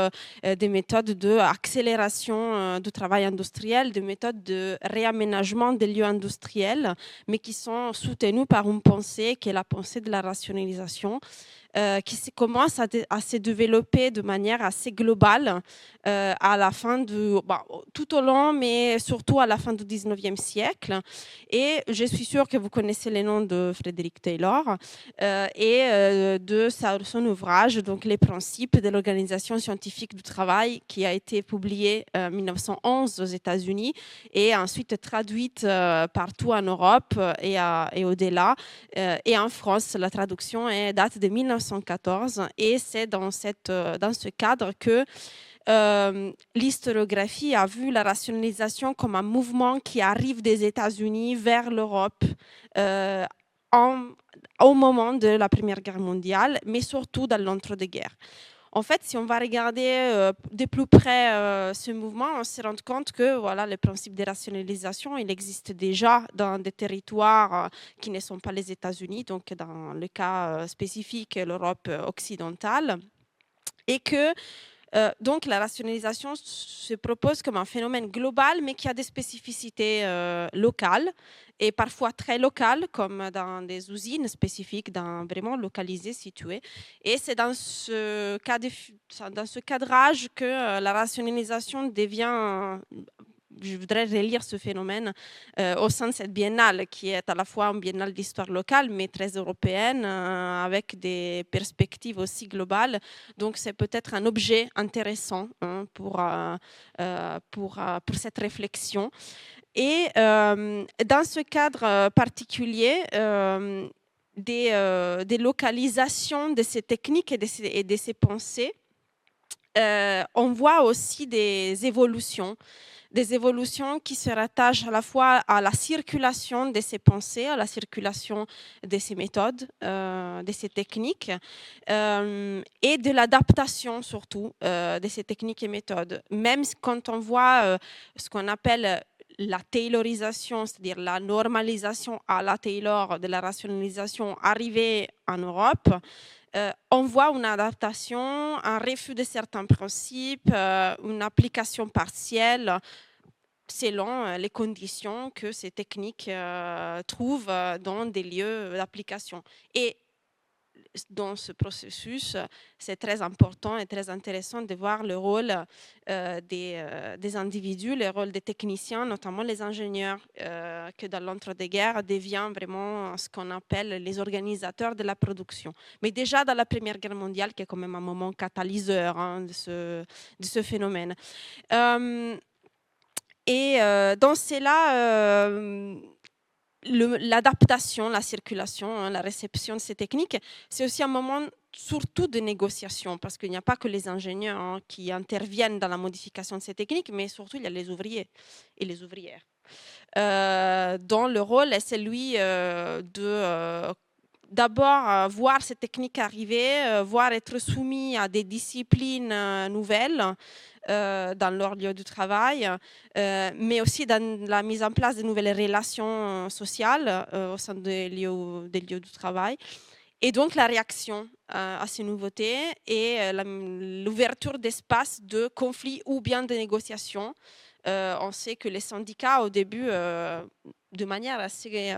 des méthodes d'accélération du travail industriel, des méthodes de réaménagement des lieux industriels, mais qui sont soutenues par une pensée qui est la pensée de la rationalisation, qui commence à se développer de manière assez globale à la fin tout au long, mais surtout à la fin du 19e siècle. Et je suis sûre que vous connaissez les noms de Frédéric Taylor et de son ouvrage, donc Les principes de l'organisation scientifique du travail, qui a été publié en 1911 aux États-Unis et ensuite traduite partout en Europe et au-delà. Et en France, la traduction date de 1914 et c'est dans ce cadre que l'historiographie a vu la rationalisation comme un mouvement qui arrive des États-Unis vers l'Europe au moment de la Première Guerre mondiale, mais surtout dans l'entre-deux-guerres. En fait, si on va regarder de plus près ce mouvement, on se rend compte que voilà, le principe de rationalisation, il existe déjà dans des territoires qui ne sont pas les États-Unis, donc dans le cas spécifique, l'Europe occidentale, et que donc la rationalisation se propose comme un phénomène global, mais qui a des spécificités locales et parfois très locales, comme dans des usines spécifiques, vraiment localisées, situées. Et c'est dans ce cadrage que la rationalisation devient... Je voudrais relire ce phénomène au sein de cette biennale, qui est à la fois une biennale d'histoire locale, mais très européenne, avec des perspectives aussi globales. Donc, c'est peut-être un objet intéressant pour cette réflexion. Et dans ce cadre particulier, des localisations de ces techniques et de ces pensées, on voit aussi des évolutions qui se rattachent à la fois à la circulation de ces pensées, à la circulation de ces méthodes, de ces techniques, et de l'adaptation surtout de ces techniques et méthodes. Même quand on voit ce qu'on appelle la taylorisation, c'est-à-dire la normalisation à la Taylor de la rationalisation arriver en Europe, on voit une adaptation, un refus de certains principes, une application partielle selon les conditions que ces techniques trouvent dans des lieux d'application. Et dans ce processus, c'est très important et très intéressant de voir le rôle des individus, le rôle des techniciens, notamment les ingénieurs, que dans l'entre-deux-guerres devient vraiment ce qu'on appelle les organisateurs de la production. Mais déjà dans la Première Guerre mondiale, qui est quand même un moment catalyseur de ce phénomène. Et dans cela, l'adaptation, la circulation, la réception de ces techniques, c'est aussi un moment surtout de négociation, parce qu'il n'y a pas que les ingénieurs qui interviennent dans la modification de ces techniques, mais surtout il y a les ouvriers et les ouvrières, dont le rôle est celui de d'abord voir ces techniques arriver, voir être soumis à des disciplines nouvelles dans leur lieu de travail, mais aussi dans la mise en place de nouvelles relations sociales au sein des lieux de travail. Et donc la réaction à ces nouveautés et l'ouverture d'espaces de conflit ou bien de négociation. On sait que les syndicats, au début, de manière assez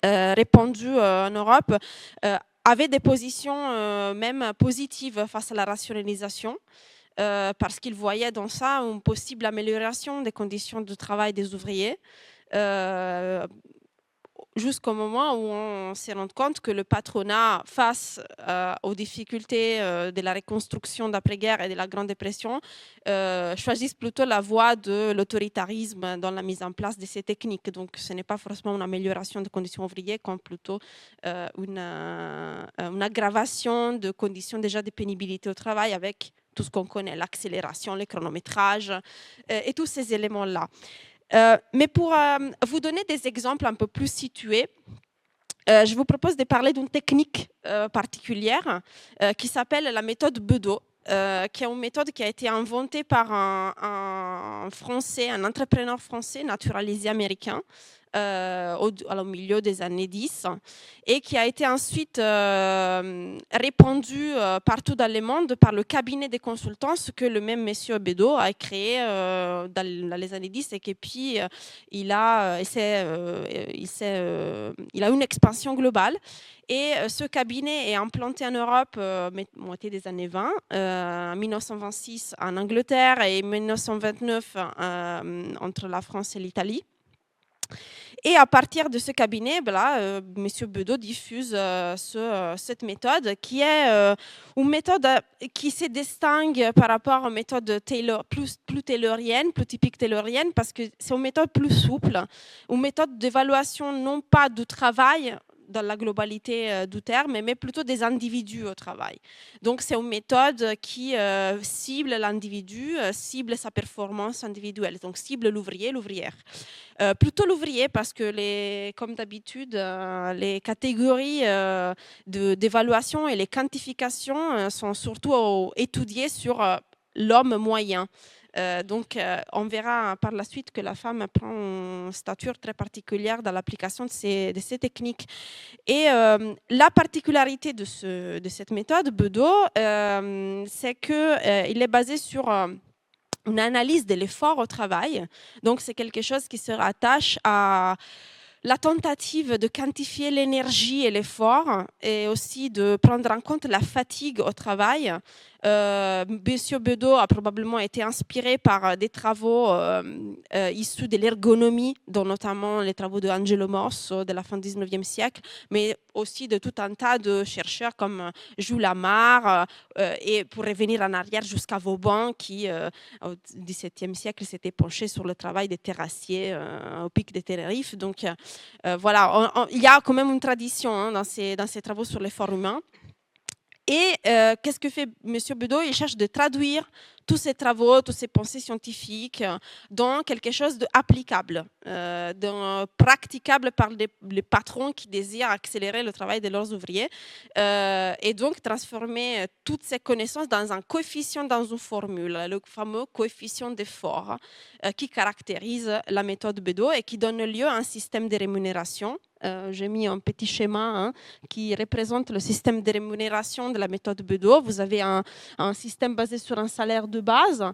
répandue en Europe, avaient des positions même positives face à la rationalisation, parce qu'ils voyaient dans ça une possible amélioration des conditions de travail des ouvriers. jusqu'au moment où on s'est rendu compte que le patronat, face aux difficultés de la reconstruction d'après-guerre et de la Grande Dépression, choisissent plutôt la voie de l'autoritarisme dans la mise en place de ces techniques. Donc, ce n'est pas forcément une amélioration des conditions ouvrières, comme plutôt une aggravation de conditions déjà de pénibilité au travail avec tout ce qu'on connaît, l'accélération, le chronométrage et tous ces éléments-là. Mais pour vous donner des exemples un peu plus situés, je vous propose de parler d'une technique particulière qui s'appelle la méthode Bedeau, qui est une méthode qui a été inventée par un Français, un entrepreneur français naturalisé américain, au milieu des années 10, et qui a été ensuite répandu partout dans le monde par le cabinet de consultance que le même monsieur Bedeau a créé dans les années 10, et puis il a une expansion globale. Et ce cabinet est implanté en Europe moitié des années 20, en 1926 en Angleterre et 1929 entre la France et l'Italie. Et à partir de ce cabinet, M. Bedeau diffuse cette méthode qui est une méthode qui se distingue par rapport aux méthodes plus tayloriennes, plus typiques tayloriennes, parce que c'est une méthode plus souple, une méthode d'évaluation non pas du travail dans la globalité du terme, mais plutôt des individus au travail. Donc, c'est une méthode qui cible l'individu, cible sa performance individuelle, donc cible l'ouvrier, l'ouvrière. Plutôt l'ouvrier, parce que, comme d'habitude, les catégories d'évaluation et les quantifications sont surtout étudiées sur l'homme moyen. Donc, on verra par la suite que la femme prend une stature très particulière dans l'application de ces techniques. Et la particularité de cette méthode, Bedeau, c'est qu'il est basé sur une analyse de l'effort au travail. Donc, c'est quelque chose qui se rattache à la tentative de quantifier l'énergie et l'effort, et aussi de prendre en compte la fatigue au travail. Monsieur Bedeau a probablement été inspiré par des travaux issus de l'ergonomie, dont notamment les travaux de Angelo Mosso de la fin du 19e siècle, mais aussi de tout un tas de chercheurs comme Jules Ammar, et pour revenir en arrière jusqu'à Vauban, qui au XVIIe siècle s'était penché sur le travail des terrassiers au pic de Tenerife. Donc voilà, il y a quand même une tradition dans ces travaux sur l'effort humain. Et qu'est-ce que fait M. Bedeau? Il cherche de traduire tous ces travaux, toutes ces pensées scientifiques dans quelque chose d'applicable, praticable par les patrons qui désirent accélérer le travail de leurs ouvriers, et donc transformer toutes ces connaissances dans un coefficient, dans une formule, le fameux coefficient d'effort qui caractérise la méthode Bedeau et qui donne lieu à un système de rémunération. J'ai mis un petit schéma qui représente le système de rémunération de la méthode Bedeau. Vous avez un système basé sur un salaire de base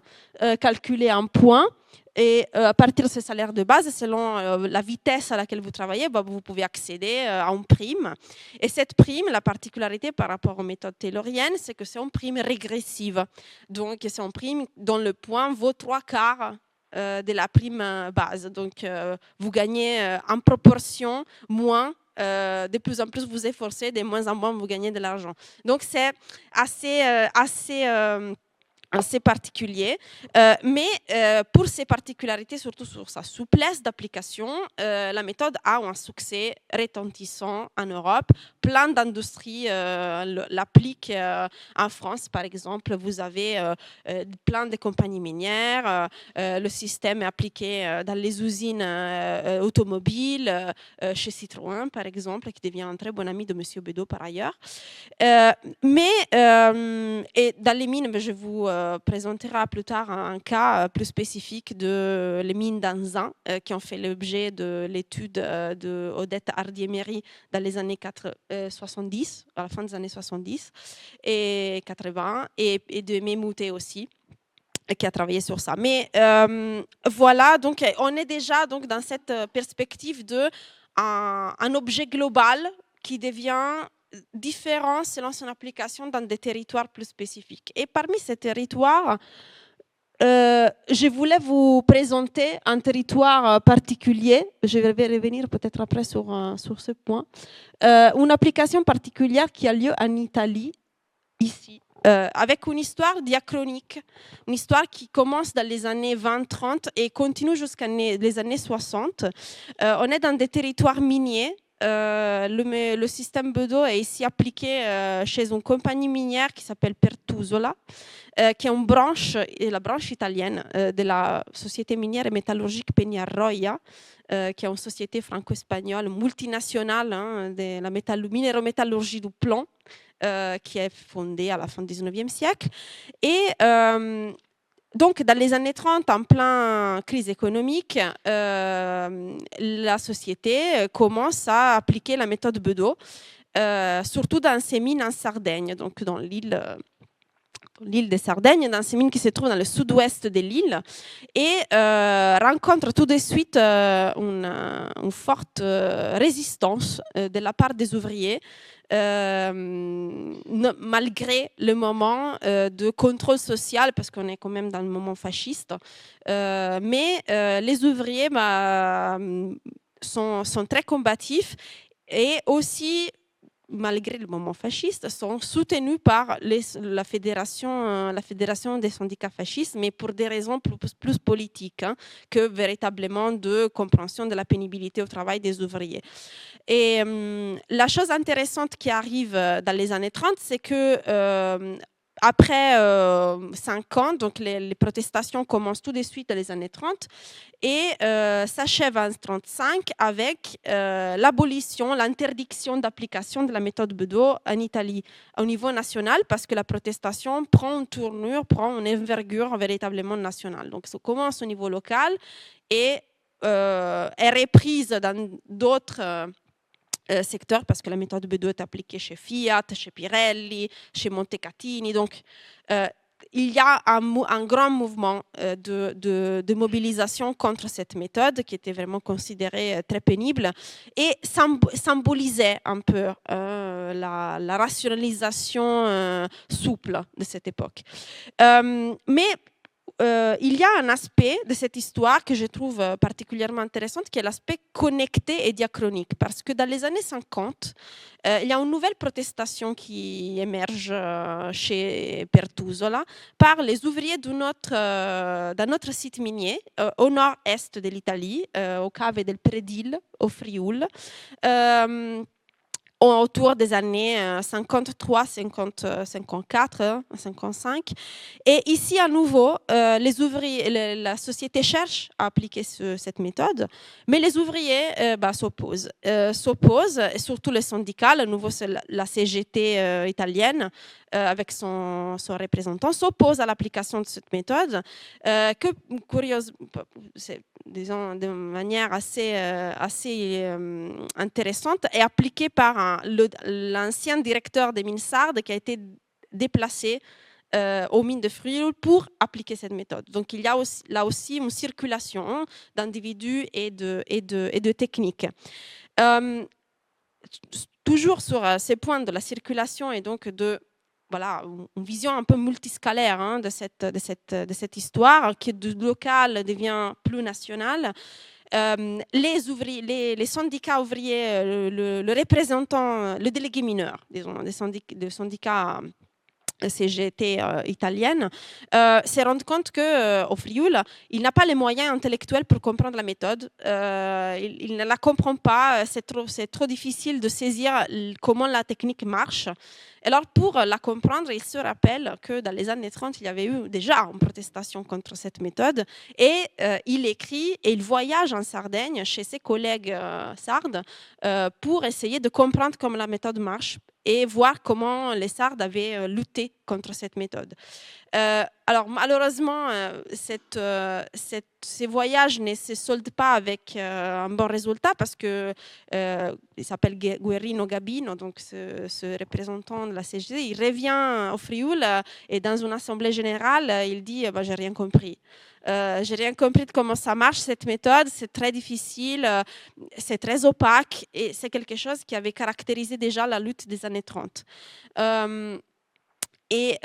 calculé en points. Et à partir de ce salaire de base, selon la vitesse à laquelle vous travaillez, vous pouvez accéder à une prime. Et cette prime, la particularité par rapport aux méthodes tayloriennes, c'est que c'est une prime régressive. Donc, c'est une prime dont le point vaut 3/4 de la prime base. Donc, vous gagnez en proportion moins. De plus en plus vous efforcez, de moins en moins vous gagnez de l'argent. Donc, c'est assez particulier, mais pour ses particularités, surtout sur sa souplesse d'application, la méthode a un succès retentissant en Europe. Plein d'industries l'appliquent. En France, par exemple, vous avez plein de compagnies minières. Le système est appliqué dans les usines automobiles, chez Citroën, par exemple, qui devient un très bon ami de M. Bedeau par ailleurs. Mais dans les mines, je vous présentera plus tard un cas plus spécifique de les mines d'Anzin qui ont fait l'objet de l'étude de Odette Hardier-Méry dans les années 70, à la fin des années 70 et 80, et de Mémouté aussi, qui a travaillé sur ça. Mais voilà, donc on est déjà donc dans cette perspective de un objet global qui devient différent selon son application dans des territoires plus spécifiques. Et parmi ces territoires, je voulais vous présenter un territoire particulier. Je vais revenir peut-être après sur ce point. Une application particulière qui a lieu en Italie, ici, avec une histoire diachronique, une histoire qui commence dans les années 20-30 et continue jusqu'à les années 60. On est dans des territoires miniers. Le système Bedeau est ici appliqué chez une compagnie minière qui s'appelle Pertusola, qui est la branche italienne de la société minière et métallurgique Peñarroya, qui est une société franco-espagnole multinationale de la minérométallurgie du plomb, qui est fondée à la fin du 19e siècle. Et donc, dans les années 30, en pleine crise économique, la société commence à appliquer la méthode Bedeau, surtout dans ses mines en Sardaigne, donc dans l'île de Sardaigne, dans ces mines qui se trouvent dans le sud-ouest de l'île, et rencontre tout de suite une forte résistance de la part des ouvriers, malgré le moment de contrôle social, parce qu'on est quand même dans le moment fasciste. Mais les ouvriers sont très combatifs et aussi, malgré le moment fasciste, sont soutenus par la fédération des syndicats fascistes, mais pour des raisons plus politiques que véritablement de compréhension de la pénibilité au travail des ouvriers. Et la chose intéressante qui arrive dans les années 30, c'est que après 5 ans, donc les protestations commencent tout de suite dans les années 30 et s'achèvent en 1935 avec l'abolition, l'interdiction d'application de la méthode Bedeau en Italie au niveau national, parce que la protestation prend une tournure, prend une envergure véritablement nationale. Donc ça commence au niveau local et est reprise dans d'autres secteurs, parce que la méthode Bedeau est appliquée chez Fiat, chez Pirelli, chez Montecatini. Donc, il y a un grand mouvement de mobilisation contre cette méthode qui était vraiment considérée très pénible et symbolisait un peu la rationalisation souple de cette époque. Mais il y a un aspect de cette histoire que je trouve particulièrement intéressant, qui est l'aspect connecté et diachronique. Parce que dans les années 50, il y a une nouvelle protestation qui émerge chez Pertusola par les ouvriers d'un autre site minier au nord-est de l'Italie, au Cave del Predil, au Frioul. Autour des années 53, 54, 55. Et ici, à nouveau, les ouvriers, la société cherche à appliquer cette méthode, mais les ouvriers s'opposent. Et surtout les syndicats, à nouveau, c'est la CGT italienne, avec son représentant, s'oppose à l'application de cette méthode, que, curieuse, disons, de manière assez intéressante, est appliquée par l'ancien directeur des mines sardes qui a été déplacé aux mines de Frioul pour appliquer cette méthode. Donc il y a aussi, là aussi une circulation d'individus et de techniques. Toujours sur ces points de la circulation et donc de une vision un peu multiscalaire de cette histoire qui de local devient plus nationale. Les syndicats ouvriers, le représentant, le délégué mineur, disons, des syndicats CGT italienne, se rend compte qu'au Frioul, il n'a pas les moyens intellectuels pour comprendre la méthode. Il ne la comprend pas, c'est trop difficile de saisir comment la technique marche. Alors, pour la comprendre, il se rappelle que dans les années 30, il y avait eu déjà une protestation contre cette méthode. Et il écrit et il voyage en Sardaigne chez ses collègues sardes pour essayer de comprendre comment la méthode marche et voir comment les Sardes avaient lutté contre cette méthode. Alors malheureusement, ces voyages ne se soldent pas avec un bon résultat parce que il s'appelle Guerrino Gabino, donc ce représentant de la CGT, il revient au Frioul et dans une assemblée générale, il dit j'ai rien compris. J'ai rien compris de comment ça marche cette méthode, c'est très difficile, c'est très opaque et c'est quelque chose qui avait caractérisé déjà la lutte des années 30. Mais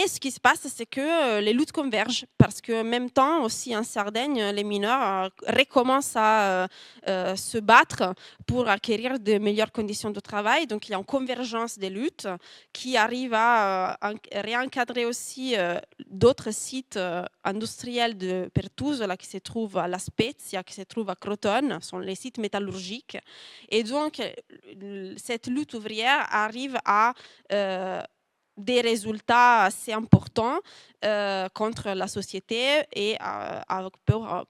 ce qui se passe, c'est que les luttes convergent parce qu'en même temps, aussi en Sardaigne, les mineurs recommencent à se battre pour acquérir de meilleures conditions de travail. Donc, il y a une convergence des luttes qui arrive à réencadrer aussi d'autres sites industriels de Pertusola là, qui se trouvent à La Spezia, qui se trouvent à Crotone, sont les sites métallurgiques. Et donc, cette lutte ouvrière arrive à des résultats assez importants contre la société et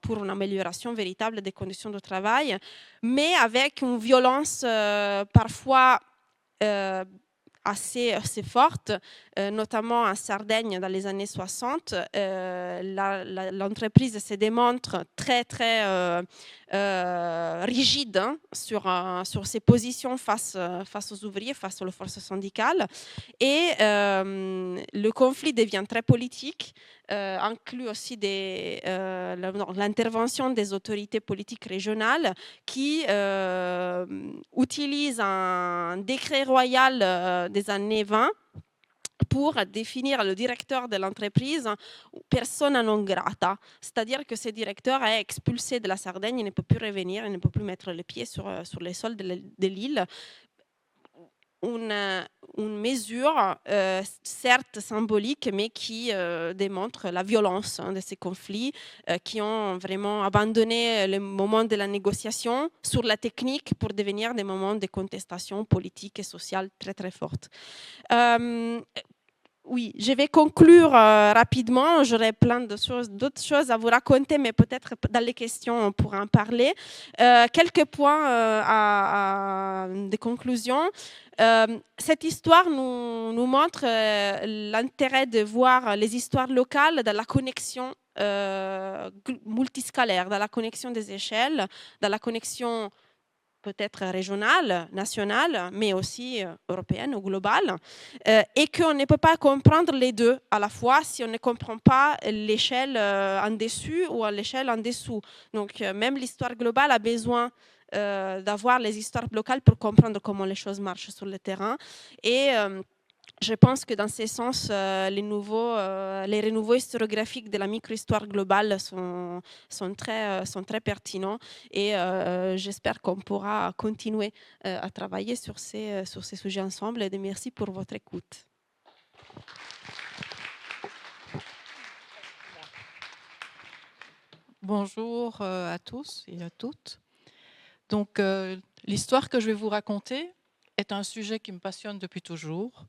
pour une amélioration véritable des conditions de travail, mais avec une violence parfois assez forte, notamment en Sardaigne dans les années 60. L'entreprise se démontre très, très rigide sur ses positions face aux ouvriers, face aux forces syndicales. Et le conflit devient très politique, inclut aussi l'intervention des autorités politiques régionales qui utilisent un décret royal des années 20 pour définir le directeur de l'entreprise persona non grata, c'est-à-dire que ce directeur est expulsé de la Sardaigne, il ne peut plus revenir, il ne peut plus mettre les pieds sur les sols de l'île. Une mesure certes symbolique, mais qui démontre la violence de ces conflits qui ont vraiment abandonné le moment de la négociation sur la technique pour devenir des moments de contestation politique et sociale très très fortes. Oui, je vais conclure rapidement. J'aurais plein d'autres choses à vous raconter, mais peut-être dans les questions, on pourra en parler. Quelques points de conclusion. Cette histoire nous montre l'intérêt de voir les histoires locales dans la connexion multiscalaire, dans la connexion des échelles, dans la connexion peut-être régionale, nationale, mais aussi européenne ou globale, et qu'on ne peut pas comprendre les deux à la fois si on ne comprend pas l'échelle en dessus ou l'échelle en dessous. Donc même l'histoire globale a besoin d'avoir les histoires locales pour comprendre comment les choses marchent sur le terrain. Et je pense que dans ce sens, les renouveaux historiographiques de la micro-histoire globale sont très pertinents et j'espère qu'on pourra continuer à travailler sur ces sujets ensemble. Et merci pour votre écoute. Bonjour à tous et à toutes. Donc, l'histoire que je vais vous raconter est un sujet qui me passionne depuis toujours.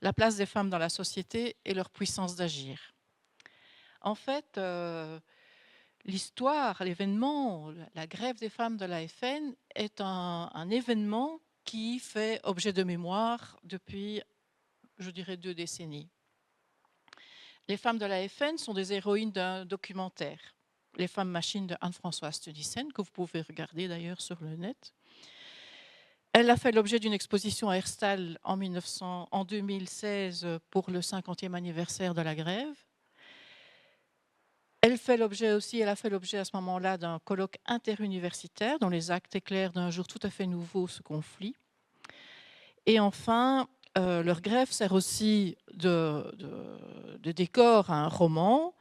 La place des femmes dans la société et leur puissance d'agir. En fait, l'histoire, l'événement, la grève des femmes de la FN est un événement qui fait objet de mémoire depuis, je dirais, 2 décennies. Les femmes de la FN sont des héroïnes d'un documentaire, Les femmes machines de Anne-Françoise Tenissen, que vous pouvez regarder d'ailleurs sur le net. Elle a fait l'objet d'une exposition à Herstal en 2016 pour le 50e anniversaire de la grève. Elle a fait l'objet à ce moment-là d'un colloque interuniversitaire dont les actes éclairent d'un jour tout à fait nouveau ce conflit. Et enfin, leur grève sert aussi de décor à un roman.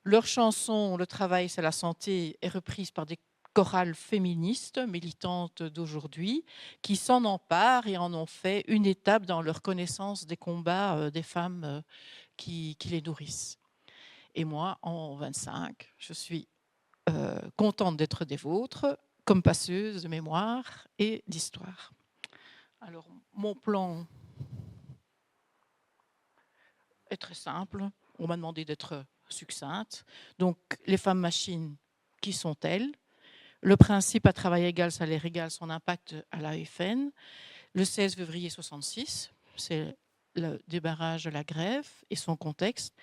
Leur chanson « Le travail, c'est la santé » est reprise par des chorales féministes, militantes d'aujourd'hui, qui s'en emparent et en ont fait une étape dans leur connaissance des combats des femmes qui les nourrissent. Et moi, en 25, je suis contente d'être des vôtres, comme passeuse de mémoire et d'histoire. Alors, mon plan est très simple. On m'a demandé d'être succincte. Donc, les femmes machines, qui sont-elles? Le principe à travail égal, salaire égal, son impact à l'AFN. Le 16 février 66, c'est le débarrage de la grève et son contexte.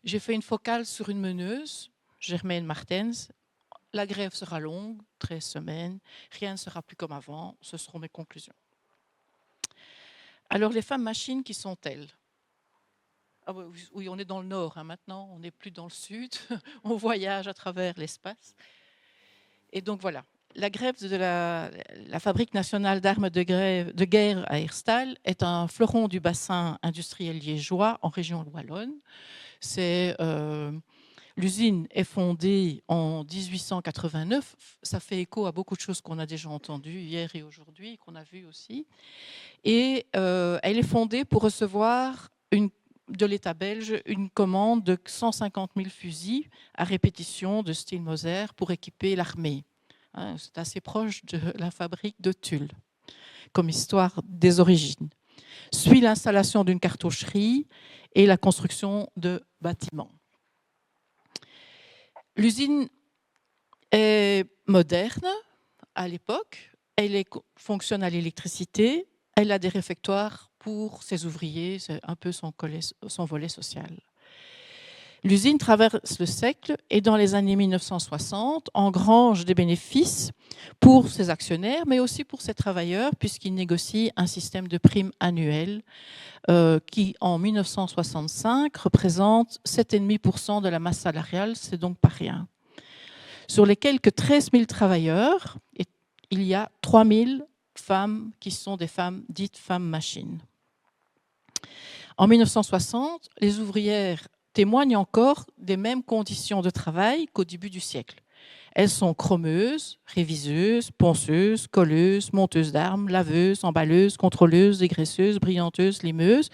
J'ai fait une focale sur une meneuse, Germaine Martens. La grève sera longue, 13 semaines. Rien ne sera plus comme avant. Ce seront mes conclusions. Alors, les femmes machines, qui sont-elles? Ah oui, on est dans le nord maintenant, on n'est plus dans le sud. On voyage à travers l'espace. Et donc voilà, la grève de la Fabrique nationale d'armes de guerre à Herstal est un fleuron du bassin industriel liégeois en région wallonne. L'usine est fondée en 1889. Ça fait écho à beaucoup de choses qu'on a déjà entendues hier et aujourd'hui, qu'on a vues aussi. Et elle est fondée pour recevoir de l'État belge une commande de 150 000 fusils à répétition de style Moser pour équiper l'armée. C'est assez proche de la fabrique de Tulle, comme histoire des origines. Suit l'installation d'une cartoucherie et la construction de bâtiments. L'usine est moderne à l'époque, elle fonctionne à l'électricité, elle a des réfectoires pour ses ouvriers, c'est un peu son volet social. L'usine traverse le siècle et dans les années 1960 engrange des bénéfices pour ses actionnaires, mais aussi pour ses travailleurs, puisqu'il négocie un système de primes annuelles qui, en 1965, représente 7,5% de la masse salariale, c'est donc pas rien. Sur les quelques 13 000 travailleurs, il y a 3 000 femmes qui sont des femmes dites femmes-machines. En 1960, les ouvrières témoignent encore des mêmes conditions de travail qu'au début du siècle. Elles sont chromeuses, réviseuses, ponceuses, colleuses, monteuses d'armes, laveuses, emballeuses, contrôleuses, dégraisseuses, brillanteuses, limeuses.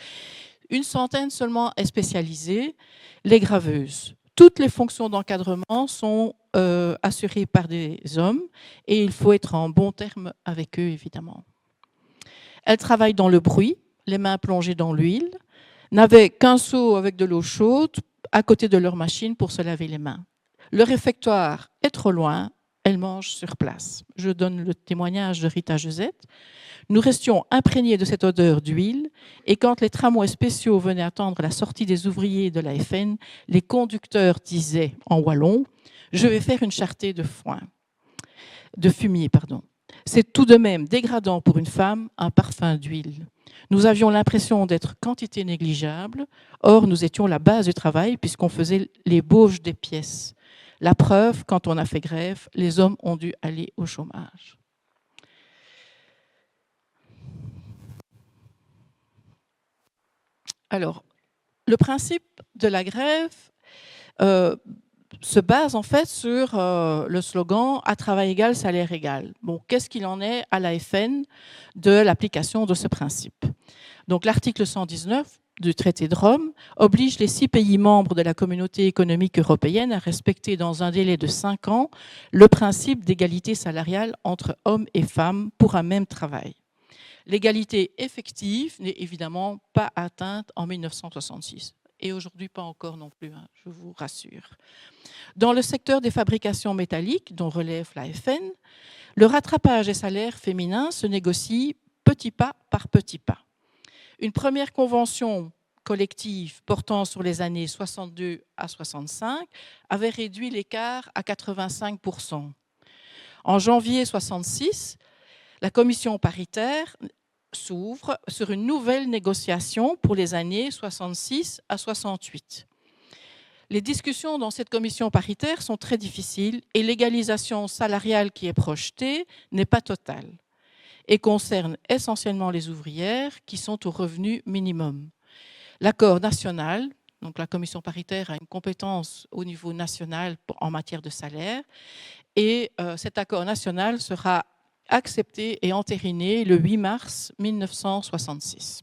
Une centaine seulement est spécialisée, les graveuses. Toutes les fonctions d'encadrement sont assurées par des hommes et il faut être en bon terme avec eux, évidemment. Elles travaillent dans le bruit, les mains plongées dans l'huile, n'avaient qu'un seau avec de l'eau chaude à côté de leur machine pour se laver les mains. Le réfectoire est trop loin, elles mangent sur place. Je donne le témoignage de Rita Josette. Nous restions imprégnés de cette odeur d'huile et quand les tramways spéciaux venaient attendre la sortie des ouvriers de la FN, les conducteurs disaient en wallon « Je vais faire une charretée de fumier. » C'est tout de même dégradant pour une femme, un parfum d'huile. Nous avions l'impression d'être quantité négligeable, or nous étions la base du travail puisqu'on faisait l'ébauche des pièces. La preuve, quand on a fait grève, les hommes ont dû aller au chômage. Alors, le principe de la grève se base en fait sur le slogan « À travail égal, salaire égal ». Bon, qu'est-ce qu'il en est à la FN de l'application de ce principe? Donc, l'article 119 du traité de Rome oblige les 6 pays membres de la communauté économique européenne à respecter dans un délai de 5 ans le principe d'égalité salariale entre hommes et femmes pour un même travail. L'égalité effective n'est évidemment pas atteinte en 1966. Et aujourd'hui, pas encore non plus, hein, je vous rassure. Dans le secteur des fabrications métalliques, dont relève la FN, le rattrapage des salaires féminins se négocie petit pas par petit pas. Une première convention collective portant sur les années 62 à 65 avait réduit l'écart à 85%. En janvier 66, la commission paritaire s'ouvre sur une nouvelle négociation pour les années 66 à 68. Les discussions dans cette commission paritaire sont très difficiles et l'égalisation salariale qui est projetée n'est pas totale et concerne essentiellement les ouvrières qui sont au revenu minimum. L'accord national, donc la commission paritaire a une compétence au niveau national en matière de salaire et cet accord national sera accepté et entériné le 8 mars 1966.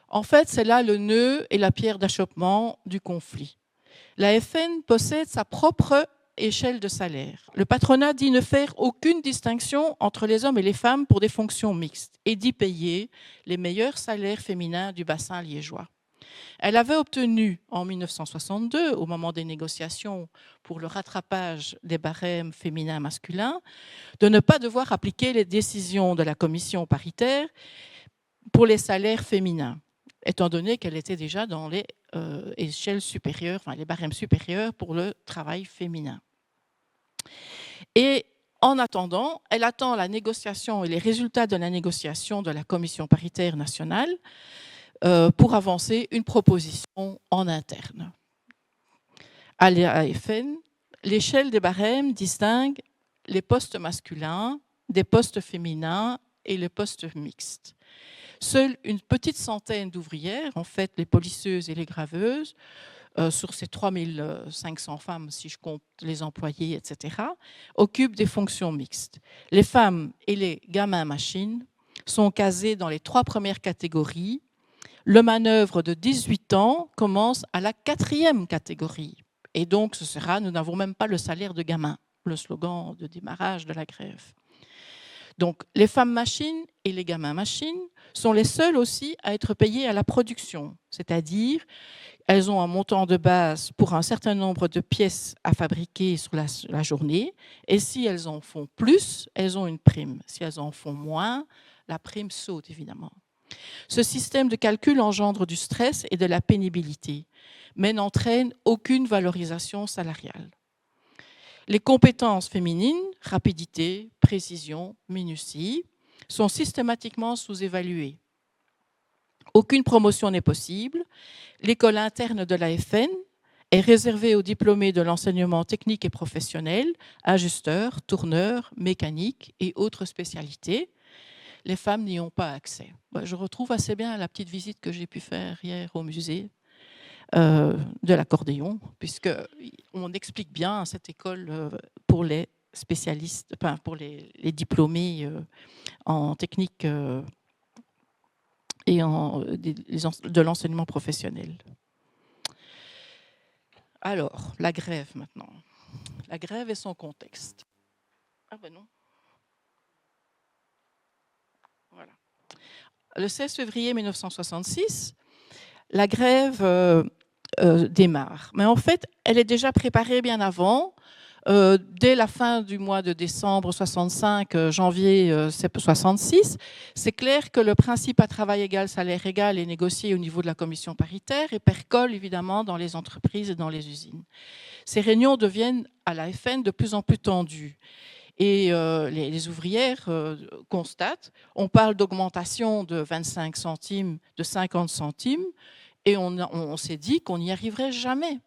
En fait, c'est là le nœud et la pierre d'achoppement du conflit. La FN possède sa propre échelle de salaire. Le patronat dit ne faire aucune distinction entre les hommes et les femmes pour des fonctions mixtes et dit payer les meilleurs salaires féminins du bassin liégeois. Elle avait obtenu en 1962, au moment des négociations pour le rattrapage des barèmes féminins masculins, de ne pas devoir appliquer les décisions de la commission paritaire pour les salaires féminins, étant donné qu'elle était déjà dans les échelles supérieures, enfin les barèmes supérieurs pour le travail féminin. Et en attendant, elle attend la négociation et les résultats de la négociation de la commission paritaire nationale pour avancer une proposition en interne. À l'AFN, l'échelle des barèmes distingue les postes masculins, des postes féminins et les postes mixtes. Seule une petite centaine d'ouvrières, en fait les polisseuses et les graveuses, sur ces 3500 femmes, si je compte les employés, etc., occupent des fonctions mixtes. Les femmes et les gamins machines sont casés dans les 3 premières catégories. Le manœuvre de 18 ans commence à la 4e catégorie. Et donc, ce sera « Nous n'avons même pas le salaire de gamin », le slogan de démarrage de la grève. Donc, les femmes machines et les gamins machines sont les seuls aussi à être payés à la production, c'est-à-dire elles ont un montant de base pour un certain nombre de pièces à fabriquer sur la journée, et si elles en font plus, elles ont une prime. Si elles en font moins, la prime saute évidemment. Ce système de calcul engendre du stress et de la pénibilité, mais n'entraîne aucune valorisation salariale. Les compétences féminines, rapidité, précision, minutie, sont systématiquement sous-évaluées. Aucune promotion n'est possible. L'école interne de l'AFN est réservée aux diplômés de l'enseignement technique et professionnel, ajusteurs, tourneurs, mécaniques et autres spécialités. Les femmes n'y ont pas accès. Je retrouve assez bien la petite visite que j'ai pu faire hier au musée de l'accordéon, puisqu'on explique bien cette école pour les spécialistes, enfin pour les diplômés en technique et de l'enseignement professionnel. Alors, la grève maintenant. La grève et son contexte. Ah ben non. Voilà. Le 16 février 1966, la grève démarre. Mais en fait, elle est déjà préparée bien avant. Dès la fin du mois de décembre 65, janvier 66, c'est clair que le principe à travail égal, salaire égal est négocié au niveau de la commission paritaire et percole évidemment dans les entreprises et dans les usines. Ces réunions deviennent à la FN de plus en plus tendues. Et les ouvrières constatent, on parle d'augmentation de 25 centimes, de 50 centimes, et on s'est dit qu'on n'y arriverait jamais.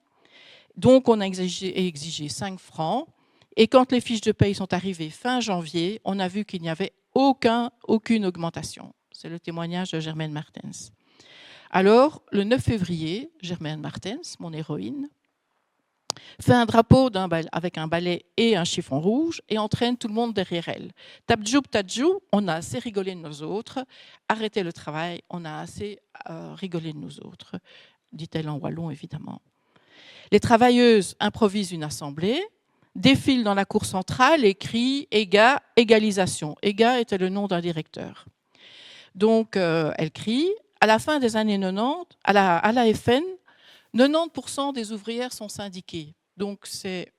Donc, on a exigé 5 francs. Et quand les fiches de paye sont arrivées fin janvier, on a vu qu'il n'y avait aucune augmentation. C'est le témoignage de Germaine Martens. Alors, le 9 février, Germaine Martens, mon héroïne, fait un drapeau avec un balai et un chiffon rouge et entraîne tout le monde derrière elle. Tabdjoub, tadjou, on a assez rigolé de nous autres. Arrêtez le travail, on a assez rigolé de nous autres, dit-elle en wallon évidemment. Les travailleuses improvisent une assemblée, défilent dans la cour centrale et crient « EGA, égalisation ». EGA était le nom d'un directeur. Donc, elles crient. À la fin des années 90, à la FN, 90% des ouvrières sont syndiquées. Donc, c'est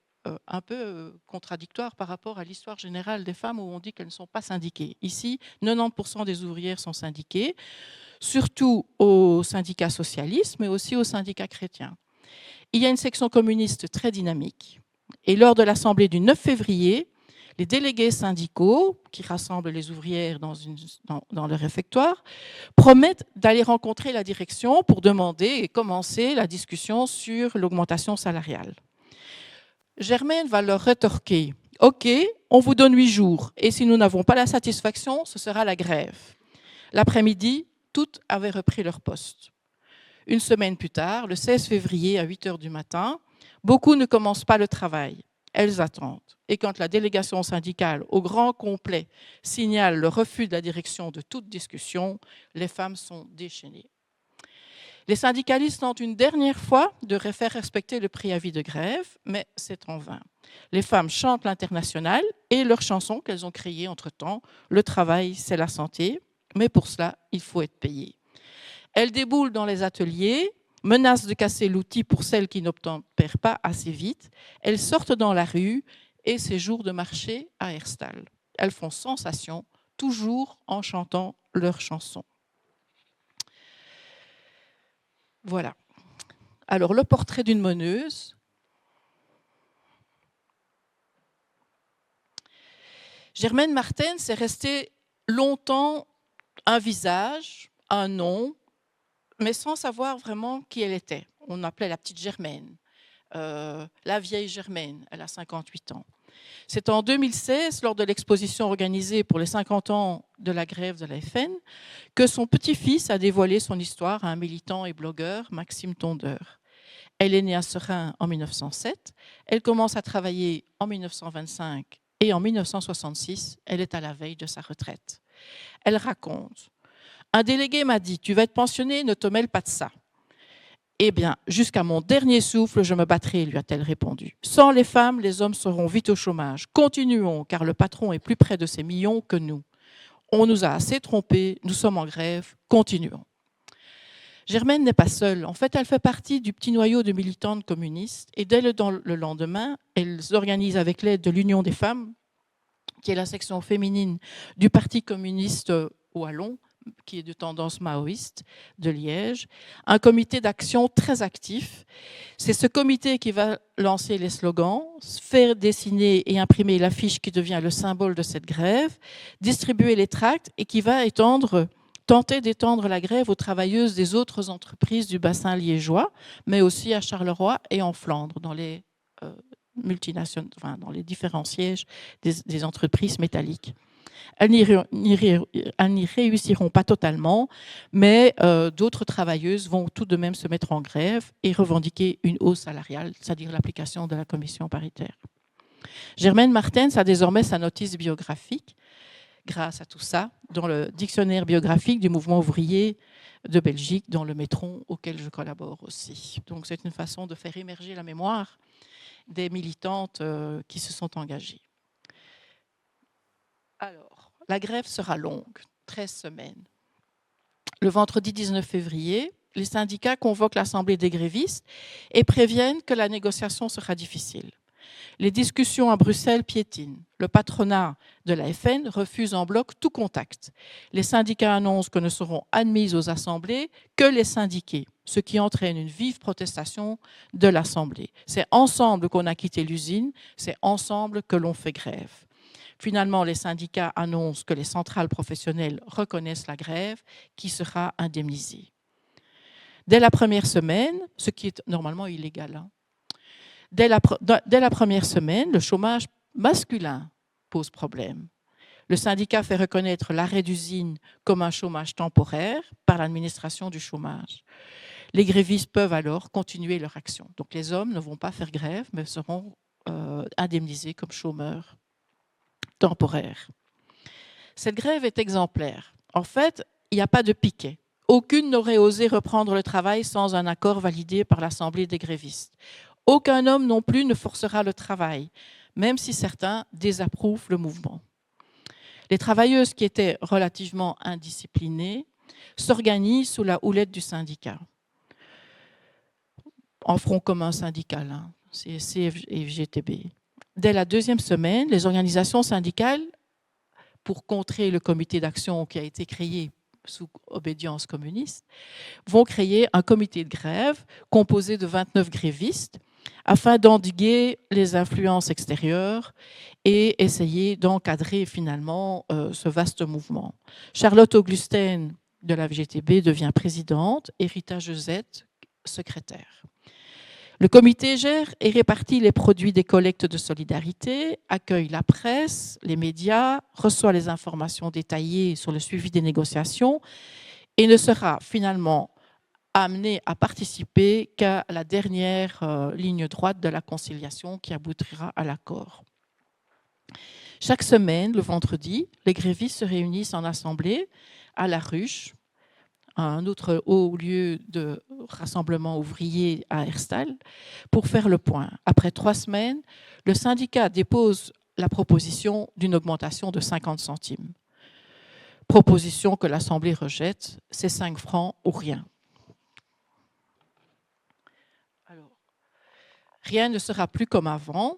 un peu contradictoire par rapport à l'histoire générale des femmes où on dit qu'elles ne sont pas syndiquées. Ici, 90% des ouvrières sont syndiquées, surtout aux syndicats socialistes, mais aussi aux syndicats chrétiens. Il y a une section communiste très dynamique. Et lors de l'assemblée du 9 février, les délégués syndicaux, qui rassemblent les ouvrières dans le réfectoire, promettent d'aller rencontrer la direction pour demander et commencer la discussion sur l'augmentation salariale. Germaine va leur rétorquer « Ok, on vous donne 8 jours, et si nous n'avons pas la satisfaction, ce sera la grève. » L'après-midi, toutes avaient repris leur poste. Une semaine plus tard, le 16 février à 8 h du matin, beaucoup ne commencent pas le travail. Elles attendent. Et quand la délégation syndicale, au grand complet, signale le refus de la direction de toute discussion, les femmes sont déchaînées. Les syndicalistes tentent une dernière fois de faire respecter le préavis de grève, mais c'est en vain. Les femmes chantent l'Internationale et leur chanson qu'elles ont créée entre-temps, « Le travail, c'est la santé », mais pour cela, il faut être payé. Elles déboulent dans les ateliers, menacent de casser l'outil pour celles qui n'obtempèrent pas assez vite. Elles sortent dans la rue et c'est jour de marché à Herstal. Elles font sensation, toujours en chantant leurs chansons. Voilà. Alors, le portrait d'une meneuse. Germaine Martens est restée longtemps un visage, un nom, mais sans savoir vraiment qui elle était. On l'appelait la petite Germaine, la vieille Germaine, elle a 58 ans. C'est en 2016, lors de l'exposition organisée pour les 50 ans de la grève de la FN, que son petit-fils a dévoilé son histoire à un militant et blogueur, Maxime Tondeur. Elle est née à Seraing en 1907, elle commence à travailler en 1925 et en 1966, elle est à la veille de sa retraite. Elle raconte « Un délégué m'a dit « Tu vas être pensionné, ne te mêle pas de ça ». Eh bien, jusqu'à mon dernier souffle, je me battrai, lui a-t-elle répondu. Sans les femmes, les hommes seront vite au chômage. Continuons, car le patron est plus près de ses millions que nous. On nous a assez trompés, nous sommes en grève, continuons. Germaine n'est pas seule. En fait, elle fait partie du petit noyau de militantes communistes. Et dès le lendemain, elles organisent avec l'aide de l'Union des femmes, qui est la section féminine du Parti communiste wallon, qui est de tendance maoïste, de Liège, un comité d'action très actif. C'est ce comité qui va lancer les slogans, faire dessiner et imprimer l'affiche qui devient le symbole de cette grève, distribuer les tracts et qui va tenter d'étendre la grève aux travailleuses des autres entreprises du bassin liégeois, mais aussi à Charleroi et en Flandre, dans les multinationales, enfin, dans les différents sièges des entreprises métalliques. Elles n'y réussiront pas totalement, mais d'autres travailleuses vont tout de même se mettre en grève et revendiquer une hausse salariale, c'est-à-dire l'application de la commission paritaire. Germaine Martens a désormais sa notice biographique, grâce à tout ça, dans le dictionnaire biographique du mouvement ouvrier de Belgique, dans le Métron, auquel je collabore aussi. Donc c'est une façon de faire émerger la mémoire des militantes qui se sont engagées. Alors, la grève sera longue, 13 semaines. Le vendredi 19 février, les syndicats convoquent l'Assemblée des grévistes et préviennent que la négociation sera difficile. Les discussions à Bruxelles piétinent. Le patronat de la FN refuse en bloc tout contact. Les syndicats annoncent que ne seront admis aux assemblées que les syndiqués, ce qui entraîne une vive protestation de l'Assemblée. C'est ensemble qu'on a quitté l'usine, c'est ensemble que l'on fait grève. Finalement, les syndicats annoncent que les centrales professionnelles reconnaissent la grève qui sera indemnisée. Dès la première semaine, ce qui est normalement illégal, dès la première semaine, le chômage masculin pose problème. Le syndicat fait reconnaître l'arrêt d'usine comme un chômage temporaire par l'administration du chômage. Les grévistes peuvent alors continuer leur action. Donc les hommes ne vont pas faire grève, mais seront indemnisés comme chômeurs temporaire. Cette grève est exemplaire. En fait, il n'y a pas de piquet. Aucune n'aurait osé reprendre le travail sans un accord validé par l'Assemblée des grévistes. Aucun homme non plus ne forcera le travail, même si certains désapprouvent le mouvement. Les travailleuses qui étaient relativement indisciplinées s'organisent sous la houlette du syndicat. En front commun syndical, CSC et FGTB. Dès la deuxième semaine, les organisations syndicales, pour contrer le comité d'action qui a été créé sous obédience communiste, vont créer un comité de grève composé de 29 grévistes afin d'endiguer les influences extérieures et essayer d'encadrer finalement ce vaste mouvement. Charlotte Augustin de la FGTB devient présidente et Rita Josette secrétaire. Le comité gère et répartit les produits des collectes de solidarité, accueille la presse, les médias, reçoit les informations détaillées sur le suivi des négociations et ne sera finalement amené à participer qu'à la dernière ligne droite de la conciliation qui aboutira à l'accord. Chaque semaine, le vendredi, les grévistes se réunissent en assemblée à La Ruche, un autre haut lieu de rassemblement ouvrier à Herstal, pour faire le point. Après 3 semaines, le syndicat dépose la proposition d'une augmentation de 50 centimes. Proposition que l'Assemblée rejette, c'est 5 francs ou rien. Alors, rien ne sera plus comme avant.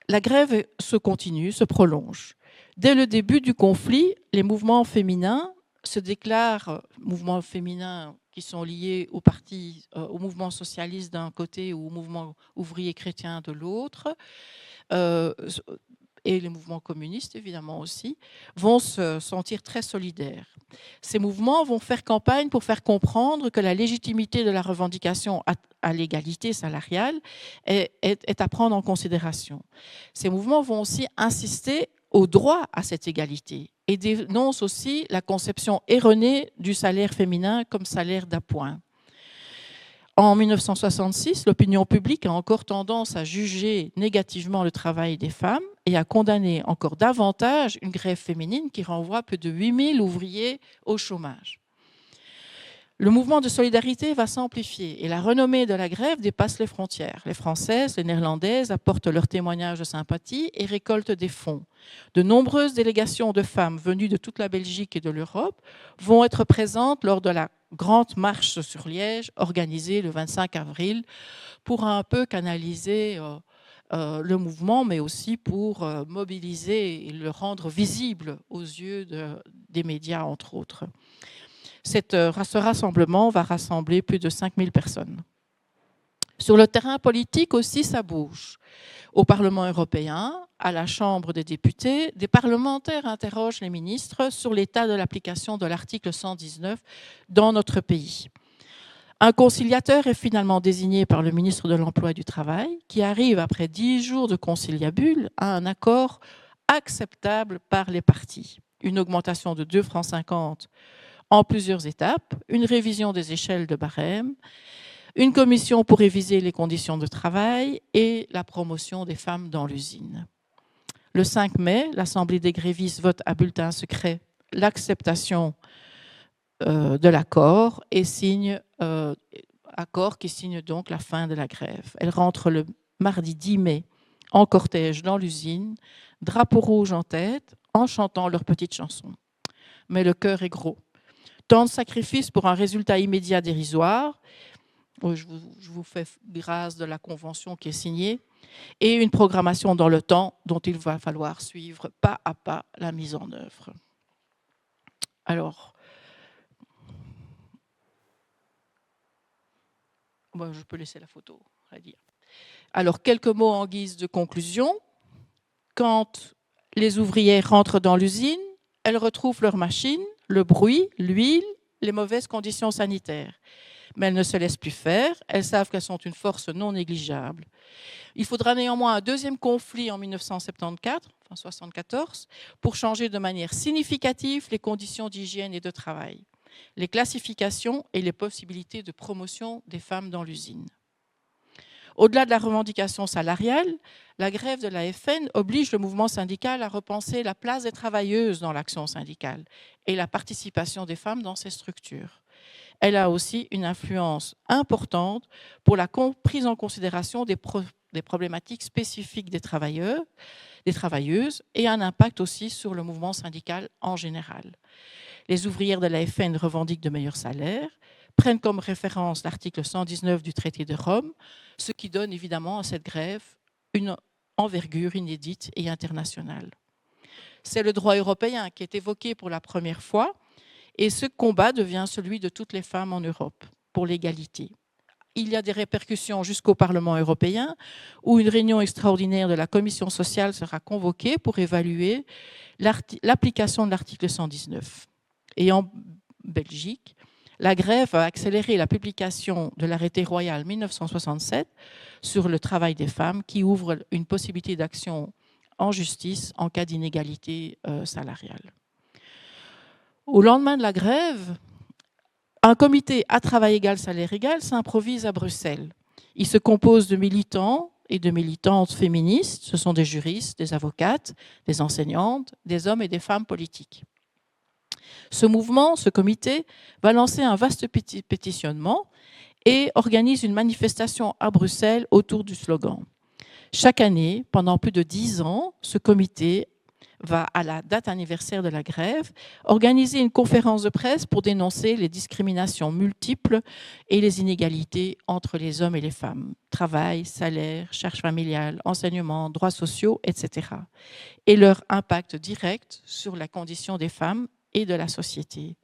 La grève se continue, se prolonge. Dès le début du conflit, les mouvements féminins se déclarent, mouvements féminins qui sont liés au mouvement socialiste d'un côté ou au mouvement ouvrier chrétien de l'autre, et les mouvements communistes évidemment aussi, vont se sentir très solidaires. Ces mouvements vont faire campagne pour faire comprendre que la légitimité de la revendication à l'égalité salariale est à prendre en considération. Ces mouvements vont aussi insister au droit à cette égalité et dénoncent aussi la conception erronée du salaire féminin comme salaire d'appoint. En 1966, l'opinion publique a encore tendance à juger négativement le travail des femmes et à condamner encore davantage une grève féminine qui renvoie plus de 8000 ouvriers au chômage. Le mouvement de solidarité va s'amplifier et la renommée de la grève dépasse les frontières. Les Françaises, les Néerlandaises apportent leurs témoignages de sympathie et récoltent des fonds. De nombreuses délégations de femmes venues de toute la Belgique et de l'Europe vont être présentes lors de la grande marche sur Liège organisée le 25 avril pour un peu canaliser le mouvement, mais aussi pour mobiliser et le rendre visible aux yeux des médias, entre autres. Ce rassemblement va rassembler plus de 5000 personnes. Sur le terrain politique aussi, ça bouge. Au Parlement européen, à la Chambre des députés, des parlementaires interrogent les ministres sur l'état de l'application de l'article 119 dans notre pays. Un conciliateur est finalement désigné par le ministre de l'Emploi et du Travail, qui arrive après 10 jours de conciliabule à un accord acceptable par les parties. Une augmentation de 2,50 francs en plusieurs étapes, une révision des échelles de barème, une commission pour réviser les conditions de travail et la promotion des femmes dans l'usine. Le 5 mai, l'Assemblée des grévistes vote à bulletin secret l'acceptation de l'accord et accord qui signe donc la fin de la grève. Elle rentre le mardi 10 mai en cortège dans l'usine, drapeau rouge en tête, en chantant leur petite chanson. Mais le cœur est gros. Tant de sacrifices pour un résultat immédiat dérisoire. Je vous fais grâce de la convention qui est signée, et une programmation dans le temps dont il va falloir suivre pas à pas la mise en œuvre. Alors, je peux laisser la photo à dire. Alors, quelques mots en guise de conclusion. Quand les ouvrières rentrent dans l'usine, elles retrouvent leur machine, le bruit, l'huile, les mauvaises conditions sanitaires. Mais elles ne se laissent plus faire, elles savent qu'elles sont une force non négligeable. Il faudra néanmoins un deuxième conflit en 1974, pour changer de manière significative les conditions d'hygiène et de travail, les classifications et les possibilités de promotion des femmes dans l'usine. Au-delà de la revendication salariale, la grève de la FN oblige le mouvement syndical à repenser la place des travailleuses dans l'action syndicale et la participation des femmes dans ces structures. Elle a aussi une influence importante pour la prise en considération des problématiques spécifiques des travailleurs, des travailleuses, et un impact aussi sur le mouvement syndical en général. Les ouvrières de la FN revendiquent de meilleurs salaires, prennent comme référence l'article 119 du traité de Rome, ce qui donne évidemment à cette grève une envergure inédite et internationale. C'est le droit européen qui est évoqué pour la première fois, et ce combat devient celui de toutes les femmes en Europe pour l'égalité. Il y a des répercussions jusqu'au Parlement européen, où une réunion extraordinaire de la Commission sociale sera convoquée pour évaluer l'application de l'article 119. Et en Belgique, la grève a accéléré la publication de l'arrêté royal 1967 sur le travail des femmes, qui ouvre une possibilité d'action en justice en cas d'inégalité salariale. Au lendemain de la grève, un comité à travail égal, salaire égal s'improvise à Bruxelles. Il se compose de militants et de militantes féministes. Ce sont des juristes, des avocates, des enseignantes, des hommes et des femmes politiques. Ce mouvement, ce comité, va lancer un vaste pétitionnement et organise une manifestation à Bruxelles autour du slogan. Chaque année, pendant plus de 10 ans, ce comité va, à la date anniversaire de la grève, organiser une conférence de presse pour dénoncer les discriminations multiples et les inégalités entre les hommes et les femmes. Travail, salaire, charges familiales, enseignement, droits sociaux, etc. Et leur impact direct sur la condition des femmes et de la société.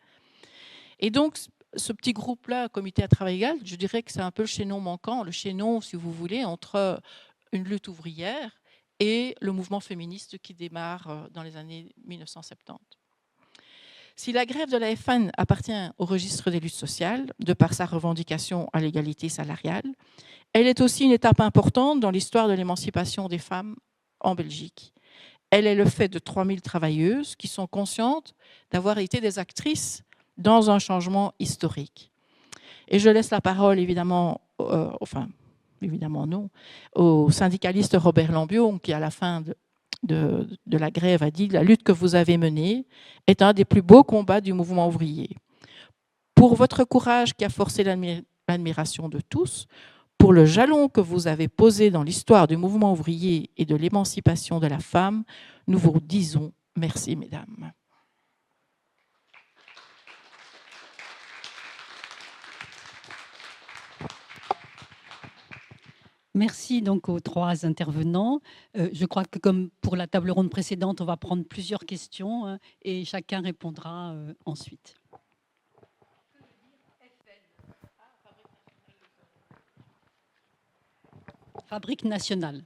Et donc, ce petit groupe-là, comité à travail égal, je dirais que c'est un peu le chaînon manquant, le chaînon, si vous voulez, entre une lutte ouvrière et le mouvement féministe qui démarre dans les années 1970. Si la grève de la FN appartient au registre des luttes sociales, de par sa revendication à l'égalité salariale, elle est aussi une étape importante dans l'histoire de l'émancipation des femmes en Belgique. Elle est le fait de 3000 travailleuses qui sont conscientes d'avoir été des actrices dans un changement historique. Et je laisse la parole, évidemment, évidemment non, au syndicaliste Robert Lambion, qui à la fin de la grève a dit « La lutte que vous avez menée est un des plus beaux combats du mouvement ouvrier. Pour votre courage qui a forcé l'admiration de tous, pour le jalon que vous avez posé dans l'histoire du mouvement ouvrier et de l'émancipation de la femme, nous vous disons merci, mesdames. » Merci donc aux 3 intervenants. Je crois que comme pour la table ronde précédente, on va prendre plusieurs questions hein, et chacun répondra ensuite. Fabrique nationale.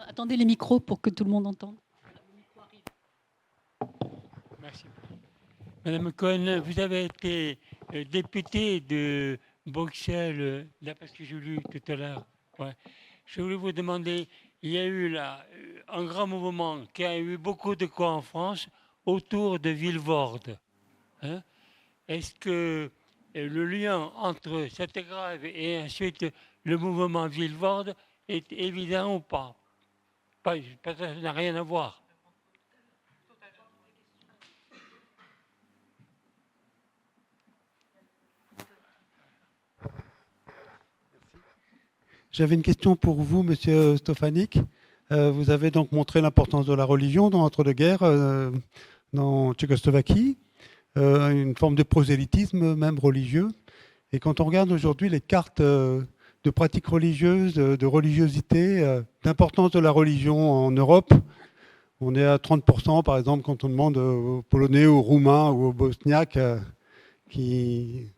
Attendez les micros pour que tout le monde entende. Merci. Madame Cohen, vous avez été députée de Bruxelles, d'après ce que j'ai lu tout à l'heure. Ouais. Je voulais vous demander, il y a eu là un grand mouvement qui a eu beaucoup de quoi en France autour de Vilvoorde. Hein? Est-ce que le lien entre cette grève et ensuite le mouvement Vilvoorde est évident ou pas? Ça n'a rien à voir. J'avais une question pour vous, Monsieur Stefanik. Vous avez donc montré l'importance de la religion dans l'entre-deux-guerres dans Tchécoslovaquie, une forme de prosélytisme même religieux. Et quand on regarde aujourd'hui les cartes de pratiques religieuses, de religiosité, d'importance de la religion en Europe, on est à 30%, par exemple, quand on demande aux Polonais, aux Roumains ou aux Bosniaques qui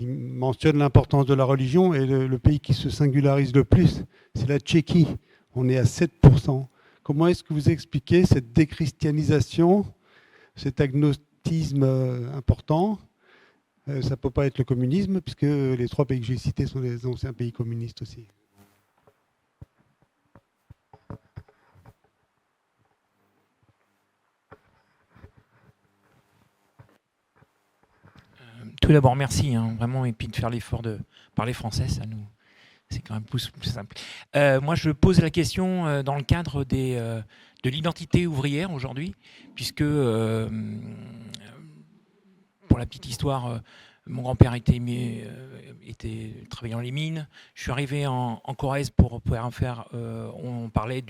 mentionne l'importance de la religion, et le pays qui se singularise le plus, c'est la Tchéquie. On est à 7%. Comment est-ce que vous expliquez cette déchristianisation, cet agnostisme important? Ça ne peut pas être le communisme, puisque les 3 pays que j'ai cités sont des anciens pays communistes aussi. Tout d'abord, merci, hein, vraiment, et puis de faire l'effort de parler français, c'est quand même plus simple. Moi, je pose la question dans le cadre de l'identité ouvrière aujourd'hui, puisque, pour la petite histoire, mon grand-père était travaillant dans les mines. Je suis arrivé en Corrèze pour pouvoir faire, on parlait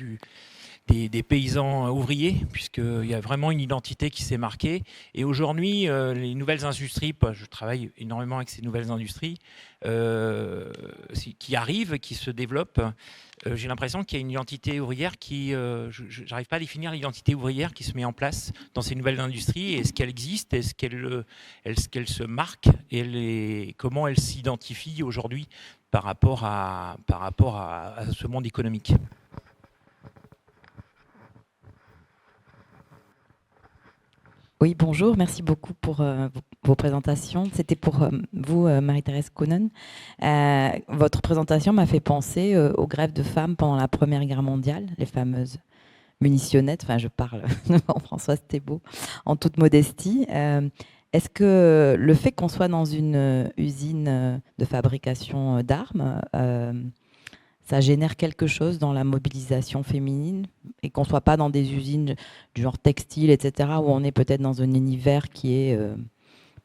des paysans ouvriers, puisqu'il y a vraiment une identité qui s'est marquée. Et aujourd'hui, les nouvelles industries, je travaille énormément avec ces nouvelles industries, qui arrivent, qui se développent. J'ai l'impression qu'il y a une identité ouvrière qui... je n'arrive pas à définir l'identité ouvrière qui se met en place dans ces nouvelles industries. Est-ce qu'elle existe? Est-ce qu'elle se marque? Et comment elle s'identifie aujourd'hui par rapport à ce monde économique? Oui, bonjour, merci beaucoup pour vos présentations. C'était pour vous, Marie-Thérèse Koenen. Votre présentation m'a fait penser aux grèves de femmes pendant la Première Guerre mondiale, les fameuses munitionnettes, enfin je parle devant Françoise Thébault, en toute modestie. Est-ce que le fait qu'on soit dans une usine de fabrication d'armes, ça génère quelque chose dans la mobilisation féminine et qu'on ne soit pas dans des usines du genre textile, etc., où on est peut-être dans un univers qui est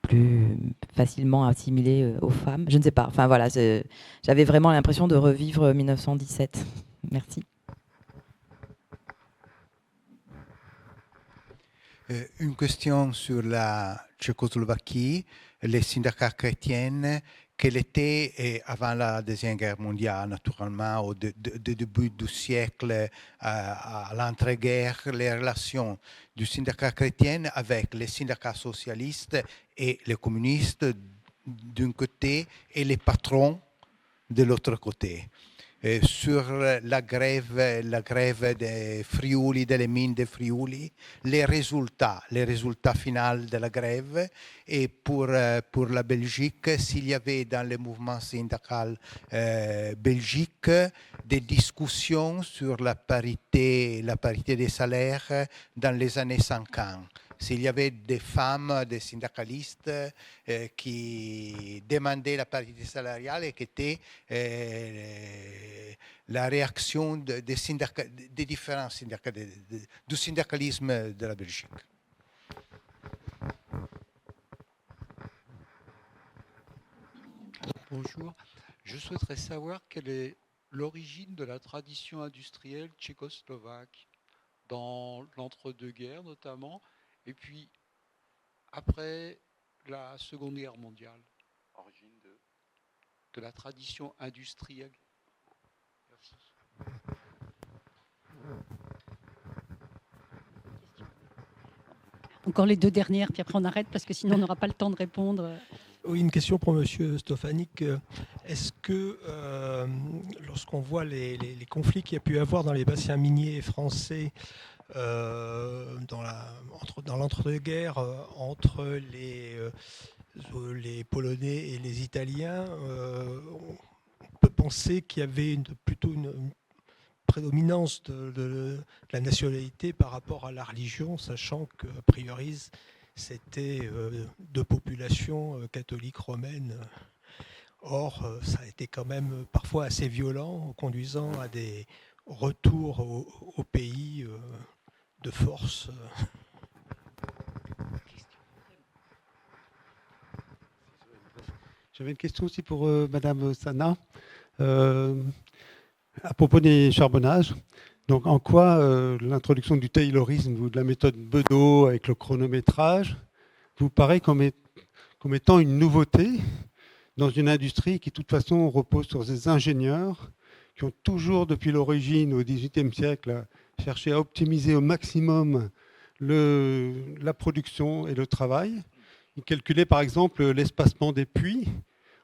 plus facilement assimilé aux femmes? Je ne sais pas. Enfin voilà, j'avais vraiment l'impression de revivre 1917. Merci. Une question sur la Tchécoslovaquie, les syndicats chrétiens. Quelle était, avant la Deuxième Guerre mondiale, naturellement, au début du siècle, à l'entre-guerre, les relations du syndicat chrétien avec les syndicats socialistes et les communistes d'un côté et les patrons de l'autre côté. Sur la grève des Friuli, des mines de Friuli, les résultats finaux de la grève, et pour la Belgique, s'il y avait dans le mouvement syndical belgique des discussions sur la parité des salaires dans les années 50. S'il y avait des femmes, des syndicalistes qui demandaient la parité salariale et qui étaient la réaction des différents syndicats, du syndicalisme de la Belgique. Bonjour. Je souhaiterais savoir quelle est l'origine de la tradition industrielle tchécoslovaque dans l'entre-deux-guerres notamment, et puis après la Seconde Guerre mondiale. Origine de la tradition industrielle. Merci. Encore les deux dernières, puis après on arrête parce que sinon on n'aura pas le temps de répondre. Oui, une question pour M. Stefanik. Est-ce que lorsqu'on voit les conflits qu'il y a pu avoir dans les bassins miniers français dans l'entre-deux-guerres entre les Polonais et les Italiens, on peut penser qu'il y avait plutôt une prédominance de la nationalité par rapport à la religion, sachant qu'a priori c'était deux populations catholiques romaines. Or, ça a été quand même parfois assez violent, conduisant à des retours au pays de force. J'avais une question aussi pour Madame Sana, à propos des charbonnages. Donc, en quoi l'introduction du taylorisme ou de la méthode Bedeau avec le chronométrage vous paraît comme étant une nouveauté dans une industrie qui, de toute façon, repose sur des ingénieurs qui ont toujours, depuis l'origine, au XVIIIe siècle, cherché à optimiser au maximum la production et le travail. Ils calculaient, par exemple, l'espacement des puits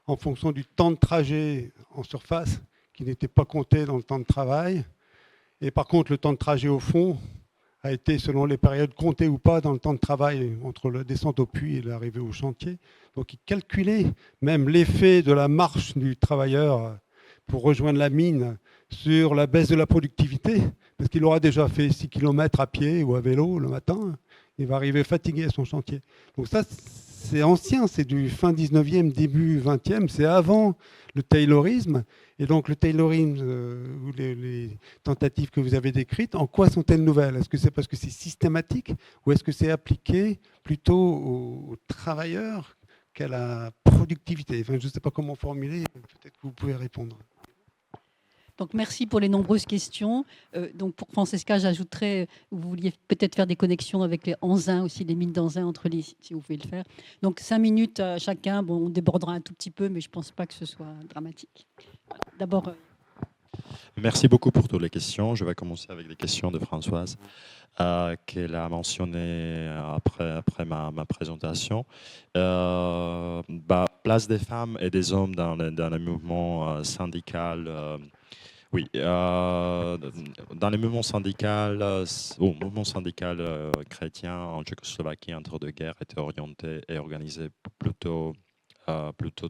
en fonction du temps de trajet en surface qui n'était pas compté dans le temps de travail. Et par contre, le temps de trajet au fond a été, selon les périodes, compté ou pas dans le temps de travail entre la descente au puits et l'arrivée au chantier. Donc, ils calculaient même l'effet de la marche du travailleur pour rejoindre la mine sur la baisse de la productivité, parce qu'il aura déjà fait 6 km à pied ou à vélo le matin. Il va arriver fatigué à son chantier. Donc ça, c'est ancien, c'est du fin 19e, début 20e, c'est avant le taylorisme. Et donc le taylorisme, ou les tentatives que vous avez décrites, en quoi sont-elles nouvelles? Est-ce que c'est parce que c'est systématique ou est-ce que c'est appliqué plutôt aux travailleurs qu'à la productivité? Enfin, je ne sais pas comment formuler, peut-être que vous pouvez répondre. Donc merci pour les nombreuses questions. Donc pour Francesca, j'ajouterais, vous vouliez peut-être faire des connexions avec les Anzin aussi, les mines d'Anzin entre les, si vous pouvez le faire. Donc 5 minutes chacun. Bon, on débordera un tout petit peu, mais je ne pense pas que ce soit dramatique. Voilà. D'abord. Merci beaucoup pour toutes les questions. Je vais commencer avec les questions de Françoise, qu'elle a mentionnées après ma présentation. Place des femmes et des hommes dans le mouvement syndical. Oui, dans le mouvement syndical, chrétien en Tchécoslovaquie entre deux guerres était orienté et organisé plutôt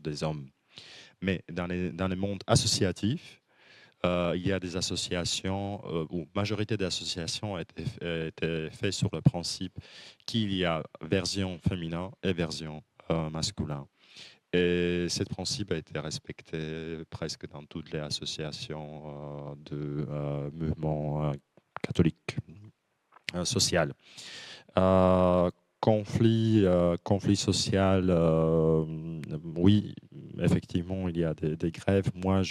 des hommes. Mais dans le monde associatif, il y a des associations, ou majorité des associations étaient faites sur le principe qu'il y a version féminin et version masculin. Et ce principe a été respecté presque dans toutes les associations de mouvements catholiques social. Conflit social, oui, effectivement, il y a des grèves. Moi,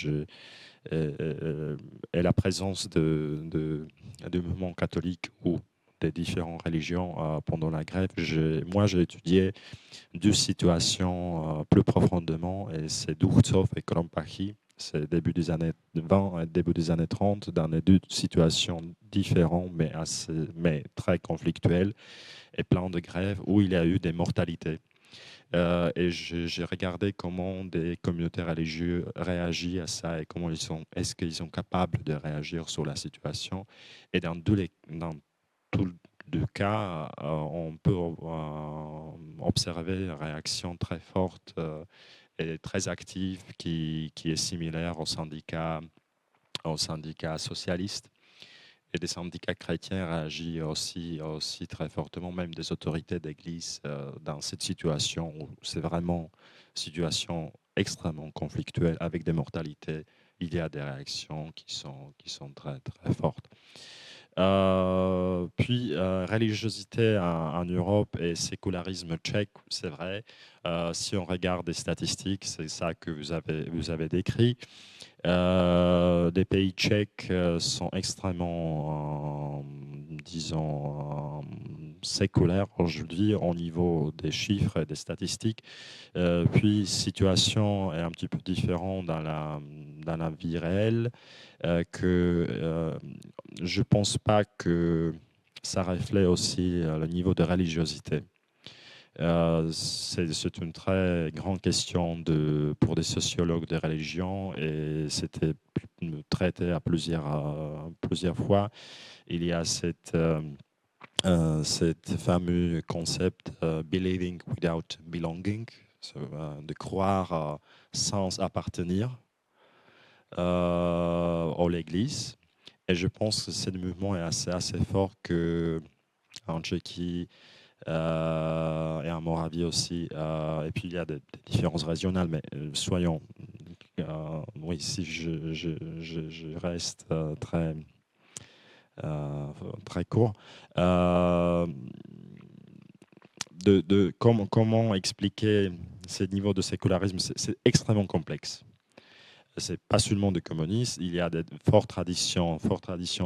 et la présence de mouvements catholiques ou des différentes religions pendant la grève. Moi, j'ai étudié deux situations plus profondément, et c'est Duchcov et Krompachy, c'est début des années 20 et début des années 30, dans les deux situations différentes, mais très conflictuelles, et plein de grèves où il y a eu des mortalités. Et j'ai regardé comment des communautés religieuses réagissent à ça et comment est-ce qu'ils sont capables de réagir sur la situation. Et dans tous les cas, on peut observer une réaction très forte et très active qui est similaire aux syndicats socialistes. Et des syndicats chrétiens réagissent aussi très fortement, même des autorités d'église, dans cette situation où c'est vraiment une situation extrêmement conflictuelle avec des mortalités. Il y a des réactions qui sont très, très fortes. Puis, religiosité en Europe et sécularisme tchèque, c'est vrai. Si on regarde des statistiques, c'est ça que vous avez décrit. Les pays tchèques sont extrêmement, disons, séculaires aujourd'hui au niveau des chiffres et des statistiques. Puis, situation est un petit peu différente dans la vie réelle, que je ne pense pas que ça reflète aussi le niveau de religiosité. C'est une très grande question pour des sociologues de religion et c'était traité à plusieurs fois. Il y a cette fameux concept believing without belonging, de croire sans appartenir à l'Église. Et je pense que ce mouvement est assez fort qu'en Tchéquie et en Moravie aussi. Et puis il y a des différences régionales, mais soyons... oui, si je reste très court. Comment expliquer ce niveau de sécularisme, c'est extrêmement complexe. Ce n'est pas seulement du communisme, il y a de fortes traditions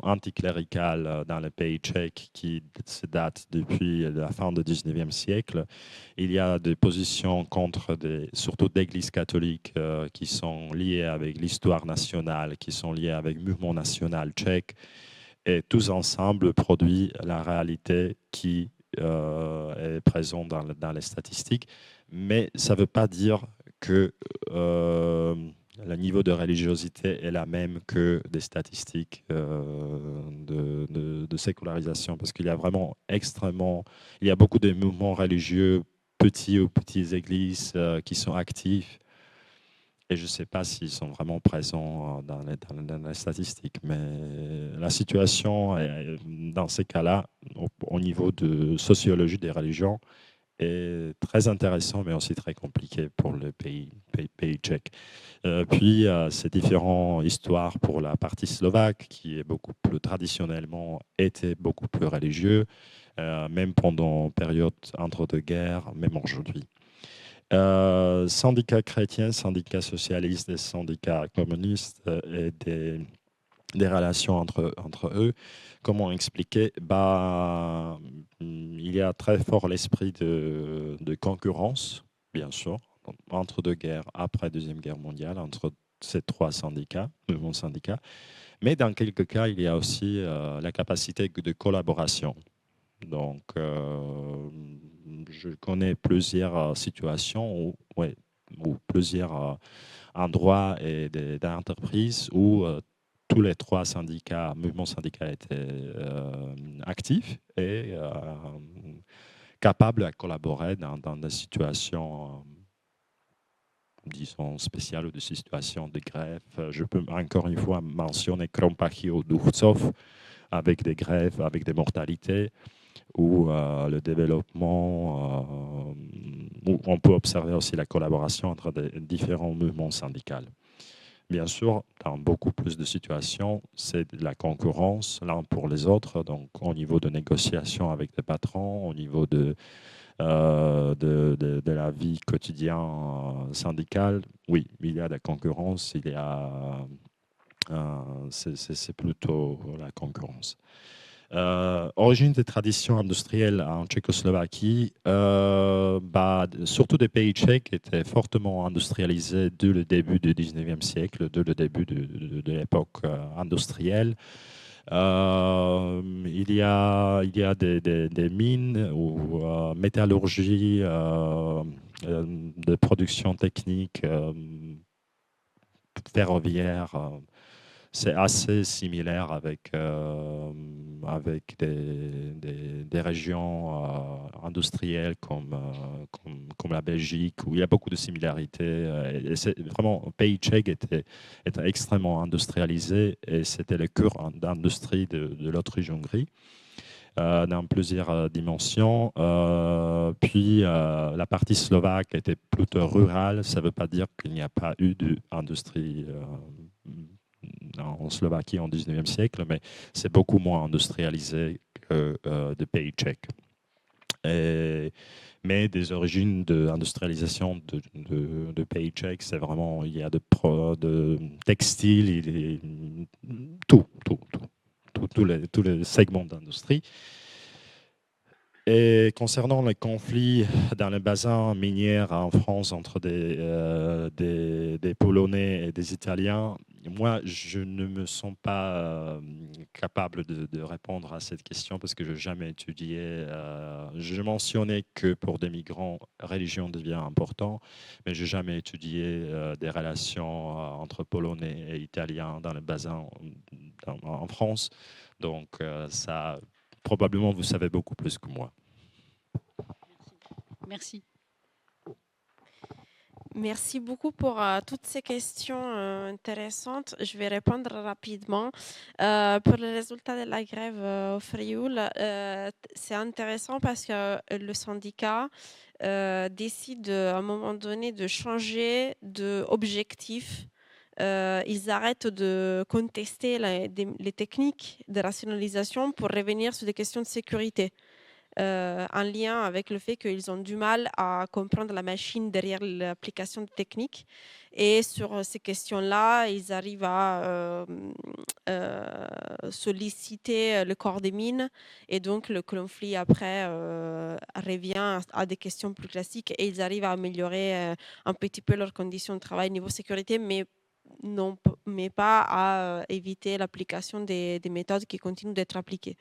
anticléricales dans les pays tchèques qui se datent depuis la fin du 19e siècle. Il y a des positions contre, surtout d'églises catholiques, qui sont liées avec l'histoire nationale, qui sont liées avec le mouvement national tchèque. Et tous ensemble produisent la réalité qui est présente dans les statistiques. Mais ça ne veut pas dire que... le niveau de religiosité est la même que des statistiques de sécularisation, parce qu'il y a vraiment il y a beaucoup de mouvements religieux, petits ou petites églises qui sont actifs, et je ne sais pas s'ils sont vraiment présents dans les statistiques, mais la situation dans ces cas-là, au niveau de sociologie des religions, est très intéressant, mais aussi très compliqué pour le pays tchèque. Puis, ces différentes histoires pour la partie slovaque, qui est beaucoup plus traditionnellement était beaucoup plus religieux, même pendant la période entre deux guerres, même aujourd'hui. Syndicats chrétiens, syndicats socialistes et syndicats communistes et des relations entre eux. Comment expliquer? Il y a très fort l'esprit de concurrence, bien sûr, entre deux guerres, après la Deuxième Guerre mondiale, entre ces trois syndicats, mouvements syndicats. Mais dans quelques cas, il y a aussi la capacité de collaboration. Donc, je connais plusieurs situations ou plusieurs endroits et d'entreprises où tous les trois mouvements syndicaux étaient actifs et capables de collaborer dans des situations, disons, spéciales ou des situations de grève. Je peux encore une fois mentionner Krompachy ou Duchcov avec des grèves, avec des mortalités, ou le développement, où on peut observer aussi la collaboration entre des différents mouvements syndicaux. Bien sûr, dans beaucoup plus de situations, c'est de la concurrence l'un pour les autres, donc au niveau de négociation avec des patrons, au niveau de la vie quotidienne syndicale. Oui, il y a de la concurrence, c'est plutôt la concurrence. Origine des traditions industrielles en Tchécoslovaquie, surtout des pays tchèques étaient fortement industrialisés dès le début du 19e siècle, dès le début de l'époque industrielle. Il y a des mines ou métallurgie, de production technique ferroviaire. C'est assez similaire avec des régions industrielles comme la Belgique, où il y a beaucoup de similarités. Et c'est vraiment, le pays tchèque était extrêmement industrialisé et c'était le cœur d'industrie de l'Autriche-Hongrie. Dans plusieurs dimensions. Puis la partie slovaque était plutôt rurale. Ça ne veut pas dire qu'il n'y a pas eu d'industrie en Slovaquie au 19e siècle, mais c'est beaucoup moins industrialisé que le pays tchèque. Mais des origines d'industrialisation de pays tchèque, c'est vraiment, il y a de textile, tous les segments d'industrie. Et concernant les conflits dans le bassin minier en France entre des Polonais et des Italiens, moi, je ne me sens pas capable de répondre à cette question parce que je n'ai jamais étudié. Je mentionnais que pour des migrants, religion devient important, mais je n'ai jamais étudié des relations entre Polonais et Italiens dans le bassin en France. Donc, ça, probablement, vous savez beaucoup plus que moi. Merci. Merci beaucoup pour toutes ces questions intéressantes. Je vais répondre rapidement. Pour les résultats de la grève au Frioul, c'est intéressant parce que le syndicat décide à un moment donné de changer d'objectif. Ils arrêtent de contester les techniques de rationalisation pour revenir sur des questions de sécurité. En lien avec le fait qu'ils ont du mal à comprendre la machine derrière l'application technique. Et sur ces questions-là, ils arrivent à solliciter le corps des mines. Et donc, le conflit après revient à des questions plus classiques. Et ils arrivent à améliorer un petit peu leurs conditions de travail niveau sécurité, mais pas à éviter l'application des méthodes qui continuent d'être appliquées.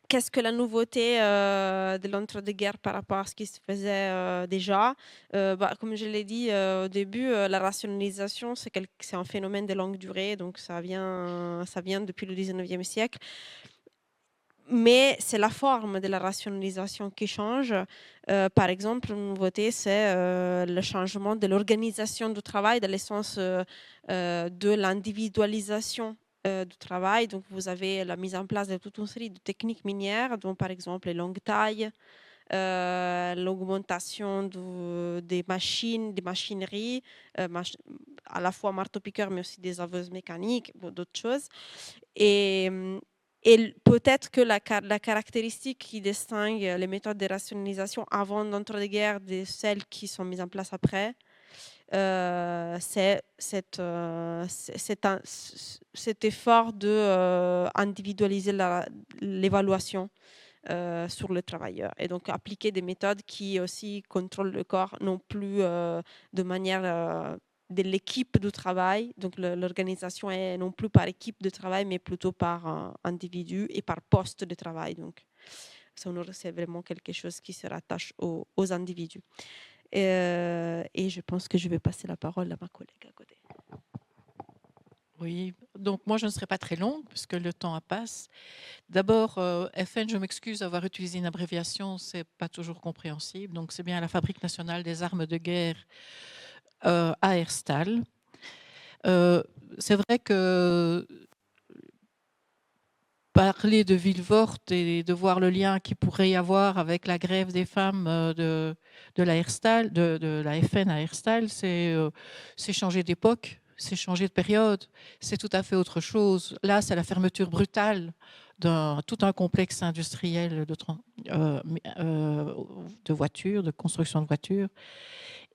Qu'est-ce que la nouveauté de l'entre-deux-guerres par rapport à ce qui se faisait déjà comme je l'ai dit au début, la rationalisation, c'est un phénomène de longue durée, donc ça vient depuis le 19e siècle. Mais c'est la forme de la rationalisation qui change. Par exemple, une nouveauté, c'est le changement de l'organisation du travail dans le sens de l'individualisation du travail. Donc, vous avez la mise en place de toute une série de techniques minières, dont par exemple les longues tailles, l'augmentation des machines, des machineries, à la fois marteau-piqueur, mais aussi des haveuses mécaniques, d'autres choses. Et peut-être que la caractéristique qui distingue les méthodes de rationalisation avant l'entre-deux-guerres de celles qui sont mises en place après, c'est cet effort d'individualiser l'évaluation sur le travailleur et donc appliquer des méthodes qui aussi contrôlent le corps, non plus de manière de l'équipe de travail. Donc l'organisation est non plus par équipe de travail, mais plutôt par individu et par poste de travail. Donc c'est vraiment quelque chose qui se rattache aux individus. Et je pense que je vais passer la parole à ma collègue à côté. Oui, donc moi je ne serai pas très longue puisque le temps passe. D'abord, FN, je m'excuse d'avoir utilisé une abréviation, c'est pas toujours compréhensible. Donc c'est bien la Fabrique nationale des armes de guerre à Herstal. C'est vrai que parler de Vilvoorde et de voir le lien qu'il pourrait y avoir avec la grève des femmes de la Herstal, de la FN à Herstal, c'est changer d'époque, c'est changer de période, c'est tout à fait autre chose. Là, c'est la fermeture brutale d'un tout un complexe industriel de voitures, de construction de voitures.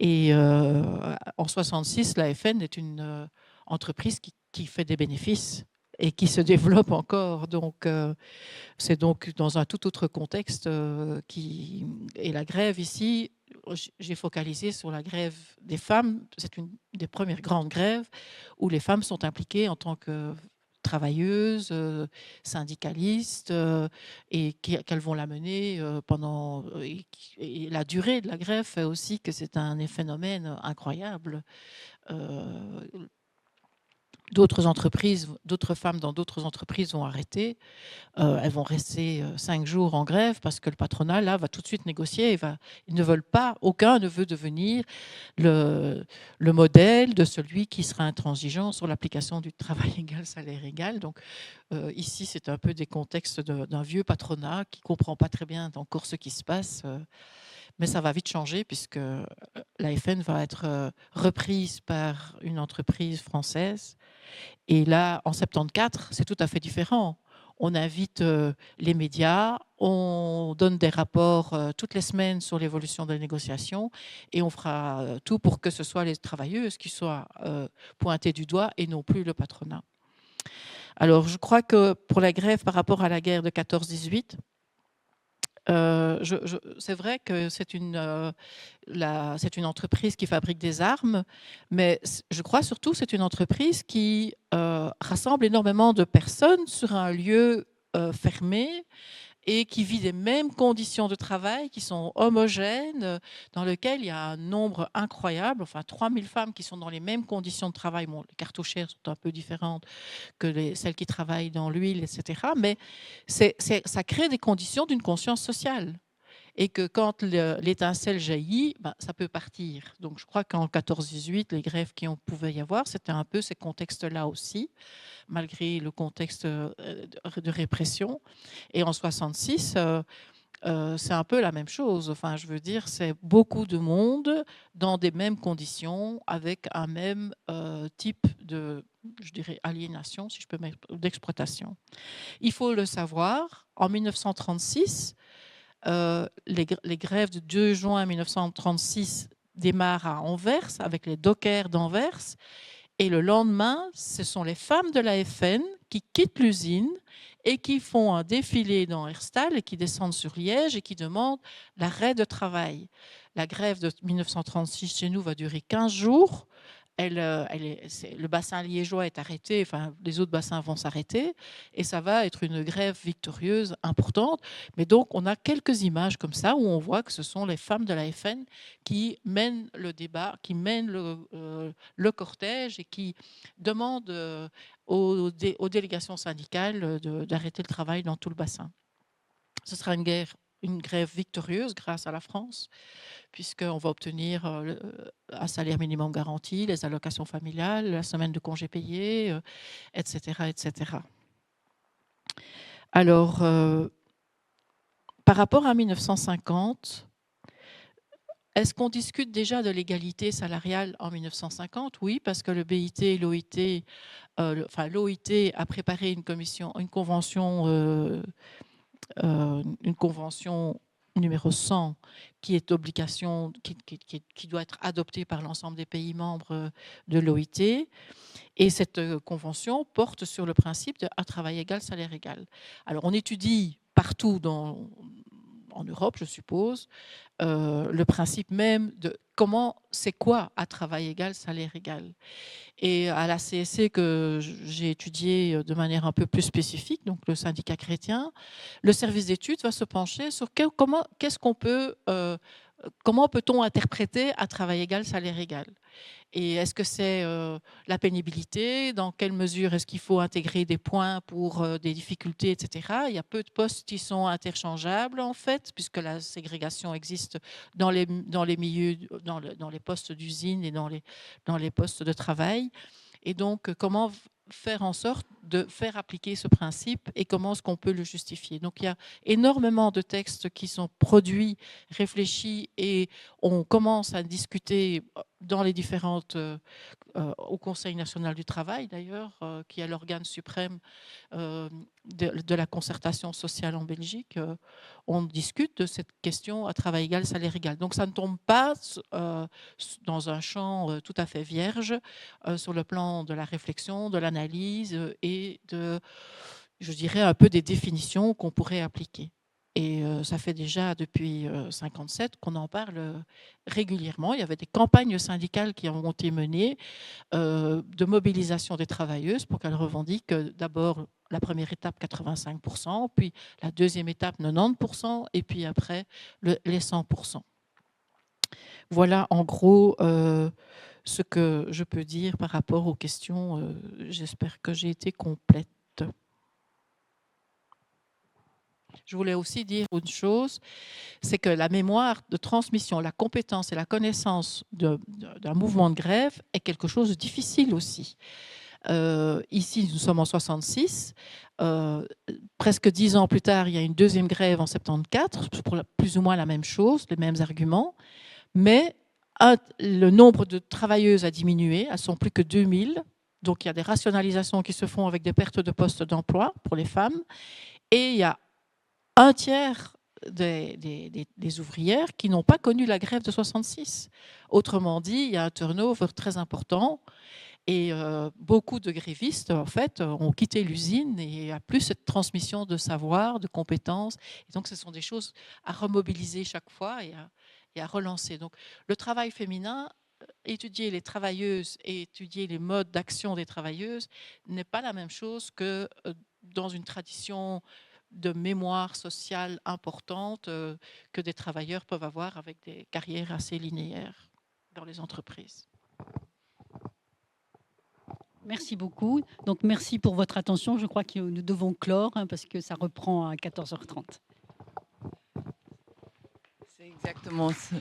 Et en 1966, la FN est une entreprise qui fait des bénéfices et qui se développe encore. Donc, c'est donc dans un tout autre contexte et la grève ici, j'ai focalisé sur la grève des femmes. C'est une des premières grandes grèves où les femmes sont impliquées en tant que travailleuses, syndicalistes, et qu'elles vont la mener pendant... Et la durée de la grève fait aussi que c'est un phénomène incroyable. D'autres entreprises, d'autres femmes dans d'autres entreprises vont arrêter. Elles vont rester 5 jours en grève parce que le patronat, là, va tout de suite négocier. Ils ne veulent pas, aucun ne veut devenir le modèle de celui qui sera intransigeant sur l'application du travail égal, salaire égal. Donc ici, c'est un peu des contextes d'un vieux patronat qui ne comprend pas très bien encore ce qui se passe. Mais ça va vite changer puisque la FN va être reprise par une entreprise française. Et là, en 74, c'est tout à fait différent. On invite les médias, on donne des rapports toutes les semaines sur l'évolution des négociations et on fera tout pour que ce soit les travailleuses qui soient pointées du doigt et non plus le patronat. Alors, je crois que pour la grève par rapport à la guerre de 14-18, c'est vrai que c'est une entreprise qui fabrique des armes, mais je crois surtout que c'est une entreprise qui rassemble énormément de personnes sur un lieu fermé et qui vit des mêmes conditions de travail qui sont homogènes, dans lequel il y a un nombre incroyable, enfin 3000 femmes qui sont dans les mêmes conditions de travail. Bon, les cartouchères sont un peu différentes que celles qui travaillent dans l'huile, etc. Mais ça crée des conditions d'une conscience sociale. Et que quand l'étincelle jaillit, ben, ça peut partir. Donc je crois qu'en 14-18, les grèves qui pouvait y avoir, c'était un peu ces contextes-là aussi, malgré le contexte de répression. Et en 66, c'est un peu la même chose. Enfin, je veux dire, c'est beaucoup de monde dans des mêmes conditions, avec un même type de, je dirais, aliénation, si je peux mettre, d'exploitation. Il faut le savoir, en 1936, les grèves du 2 juin 1936 démarrent à Anvers, avec les dockers d'Anvers. Et le lendemain, ce sont les femmes de la FN qui quittent l'usine et qui font un défilé dans Herstal et qui descendent sur Liège et qui demandent l'arrêt de travail. La grève de 1936 chez nous va durer 15 jours. Le bassin liégeois est arrêté, enfin les autres bassins vont s'arrêter et ça va être une grève victorieuse importante. Mais donc on a quelques images comme ça où on voit que ce sont les femmes de la FN qui mènent le débat, qui mènent le cortège et qui demandent aux délégations syndicales d'arrêter le travail dans tout le bassin. Ce sera une grève victorieuse grâce à la France, puisqu'on va obtenir un salaire minimum garanti, les allocations familiales, la semaine de congés payés, etc., etc. Alors, par rapport à 1950, est-ce qu'on discute déjà de l'égalité salariale en 1950? Oui, parce que le BIT et l'OIT, l'OIT a préparé une convention numéro 100 qui est obligation, qui doit être adoptée par l'ensemble des pays membres de l'OIT. Et cette convention porte sur le principe de à travail égal, salaire égal. Alors on étudie partout en Europe, je suppose, le principe même de c'est quoi à travail égal, salaire égal. Et à la CSC que j'ai étudié de manière un peu plus spécifique, donc le syndicat chrétien, le service d'études va se pencher sur comment peut-on interpréter à travail égal, salaire égal. Et est-ce que c'est la pénibilité? Dans quelle mesure est-ce qu'il faut intégrer des points pour des difficultés, etc. Il y a peu de postes qui sont interchangeables, en fait, puisque la ségrégation existe dans les milieux, dans les postes d'usine et dans les postes de travail. Et donc, comment faire en sorte de faire appliquer ce principe et comment est-ce qu'on peut le justifier. Donc il y a énormément de textes qui sont produits, réfléchis et on commence à discuter dans les différentes, au Conseil national du travail d'ailleurs, qui est l'organe suprême de la concertation sociale en Belgique. On discute de cette question à travail égal, salaire égal. Donc ça ne tombe pas dans un champ tout à fait vierge sur le plan de la réflexion, de l'analyse et je dirais un peu des définitions qu'on pourrait appliquer. Et ça fait déjà depuis 1957 qu'on en parle régulièrement. Il y avait des campagnes syndicales qui ont été menées de mobilisation des travailleuses pour qu'elles revendiquent d'abord la première étape 85%, puis la deuxième étape 90%, et puis après les 100%. Voilà en gros ce que je peux dire par rapport aux questions. J'espère que j'ai été complète. Je voulais aussi dire une chose, c'est que la mémoire de transmission, la compétence et la connaissance d'un mouvement de grève est quelque chose de difficile aussi. Ici, nous sommes en 1966. Presque 10 ans plus tard, il y a une deuxième grève en 1974, pour plus ou moins la même chose, les mêmes arguments. Mais le nombre de travailleuses a diminué, elles ne sont plus que 2000. Donc, il y a des rationalisations qui se font avec des pertes de postes d'emploi pour les femmes. Et il y a un tiers des ouvrières qui n'ont pas connu la grève de 66. Autrement dit, il y a un turnover très important et beaucoup de grévistes, en fait, ont quitté l'usine et il n'y a plus cette transmission de savoir, de compétences. Et donc, ce sont des choses à remobiliser chaque fois et à relancer. Donc, le travail féminin, étudier les travailleuses et étudier les modes d'action des travailleuses n'est pas la même chose que dans une tradition de mémoire sociale importante que des travailleurs peuvent avoir avec des carrières assez linéaires dans les entreprises. Merci beaucoup. Donc, merci pour votre attention. Je crois que nous devons clore parce que ça reprend à 14h30. C'est exactement ça.